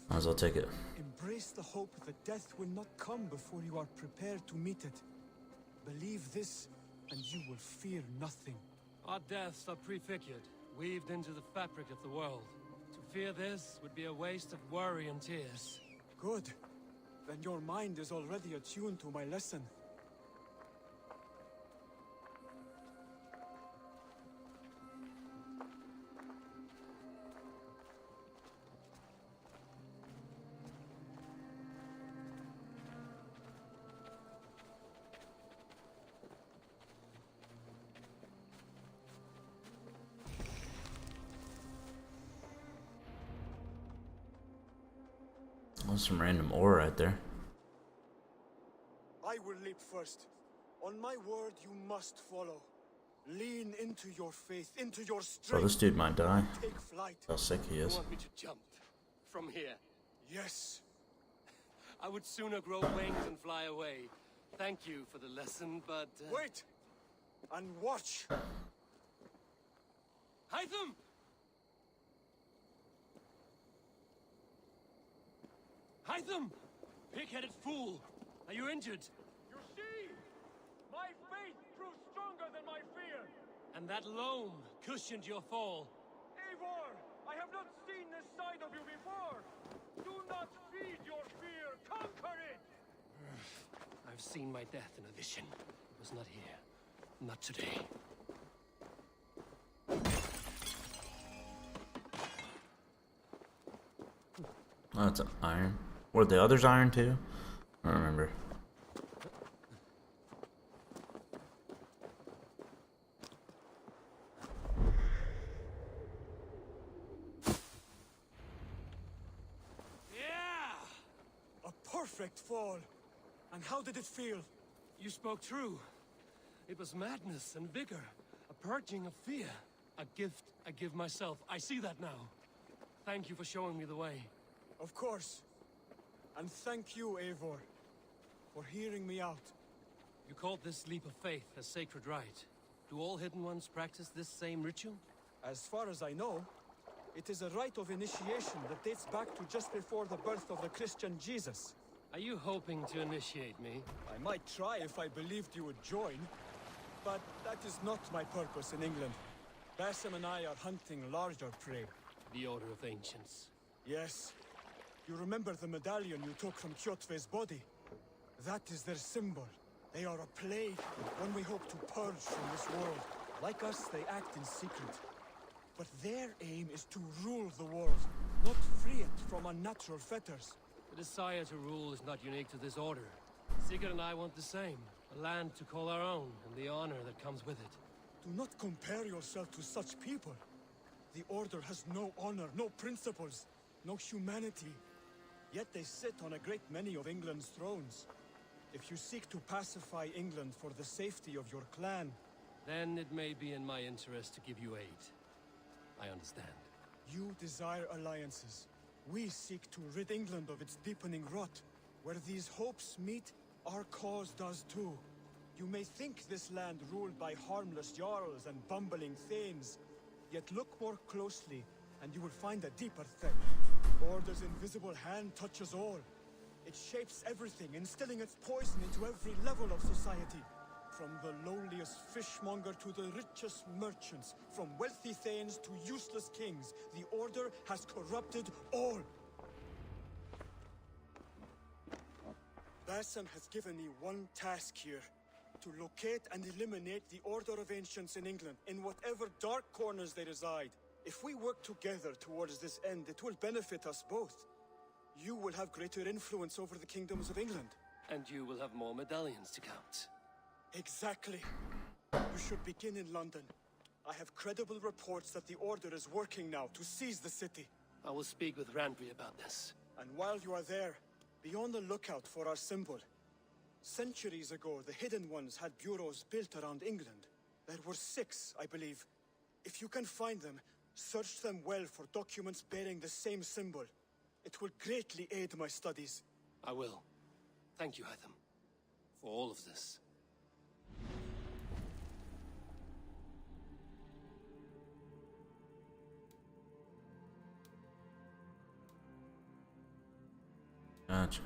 Might as well take it. Embrace the hope that death will not come before you are prepared to meet it. Believe this, and you will fear nothing. Our deaths are prefigured, weaved into the fabric of the world. To fear this would be a waste of worry and tears. Good. Then your mind is already attuned to my lesson. Oh, some random ore right there. I will leap first. On my word, you must follow. Lean into your faith, into your strength. Bro, this dude might die. Take flight. How sick he is. You want me to jump from here? Yes. I would sooner grow wings and fly away. Thank you for the lesson, but... Wait! And watch! Hytham! Hytham! Pig-headed fool! Are you injured? You see? My faith proved stronger than my fear! And that loam cushioned your fall. Eivor! I have not seen this side of you before! Do not feed your fear! Conquer it! I've seen my death in a vision. It was not here. Not today. Oh, it's iron. Were the others iron too? I don't remember. A perfect fall. And how did it feel? You spoke true. It was madness and vigor. A purging of fear. A gift I give myself. I see that now. Thank you for showing me the way. Of course. And thank you, Eivor, for hearing me out. You called this leap of faith a sacred rite. Do all Hidden Ones practice this same ritual? As far as I know, it is a rite of initiation that dates back to just before the birth of the Christian Jesus. Are you hoping to initiate me? I might try if I believed you would join, but that is not my purpose in England. Basim and I are hunting larger prey. The Order of Ancients. Yes. You remember the medallion you took from Kjotve's body? That is their symbol. They are a plague, one we hope to purge from this world. Like us, they act in secret. But their aim is to rule the world, not free it from unnatural fetters. The desire to rule is not unique to this order. Sigurd and I want the same. A land to call our own, and the honor that comes with it. Do not compare yourself to such people. The Order has no honor, no principles, no humanity. Yet they sit on a great many of England's thrones. If you seek to pacify England for the safety of your clan... Then it may be in my interest to give you aid. I understand. You desire alliances. We seek to rid England of its deepening rot. Where these hopes meet, our cause does too. You may think this land ruled by harmless jarls and bumbling thanes. Yet look more closely, and you will find a deeper threat. Order's invisible hand touches all. It shapes everything, instilling its poison into every level of society. From the lowliest fishmonger to the richest merchants, from wealthy thanes to useless kings, the Order has corrupted all. Basim has given me one task here. To locate and eliminate the Order of Ancients in England, in whatever dark corners they reside. If we work together towards this end, it will benefit us both. You will have greater influence over the kingdoms of England. And you will have more medallions to count. Exactly. You should begin in London. I have credible reports that the Order is working now to seize the city. I will speak with Randvi about this. And while you are there, be on the lookout for our symbol. Centuries ago, the Hidden Ones had bureaus built around England. There were 6, I believe. If you can find them, search them well for documents bearing the same symbol. It will greatly aid my studies. I will. Thank you, Hytham, for all of this. Gotcha.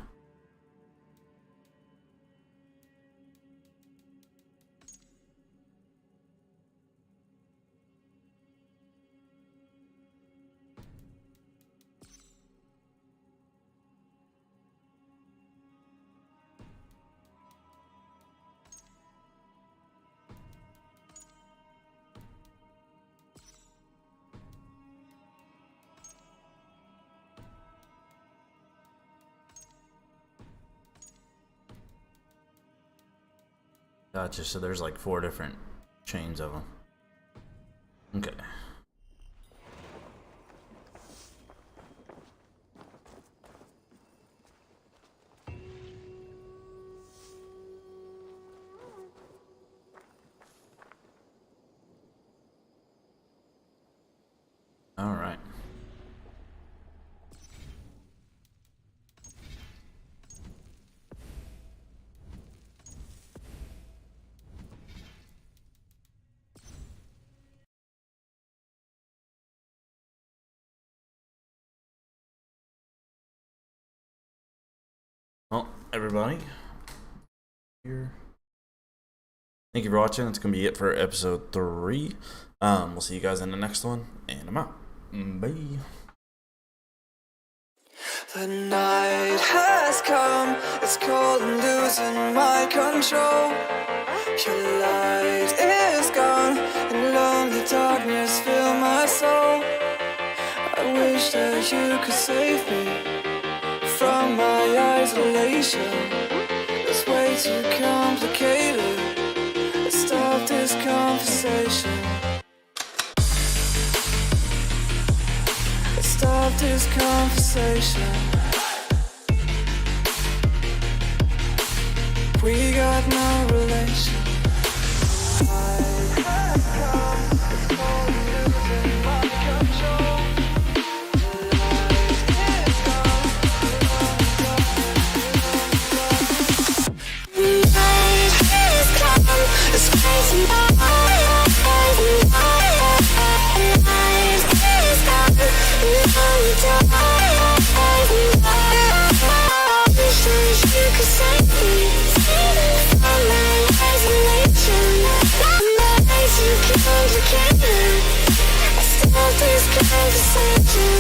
Gotcha, so there's like 4 different chains of them. Okay. All right. Well, everybody, here. Thank you for watching. That's gonna be it for episode 3. We'll see you guys in the next one, and I'm out. Bye. The night has come, it's cold and losing my control. Your light is gone, and lonely darkness fill my soul. I wish that you could save me from my isolation. It's way too complicated. Let's stop this conversation. Let's stop this conversation. We got no relation. I have come, it's cold and losing my control. It's crazy. You could save me from my isolation. My eyes are complicated. I stop this conversation.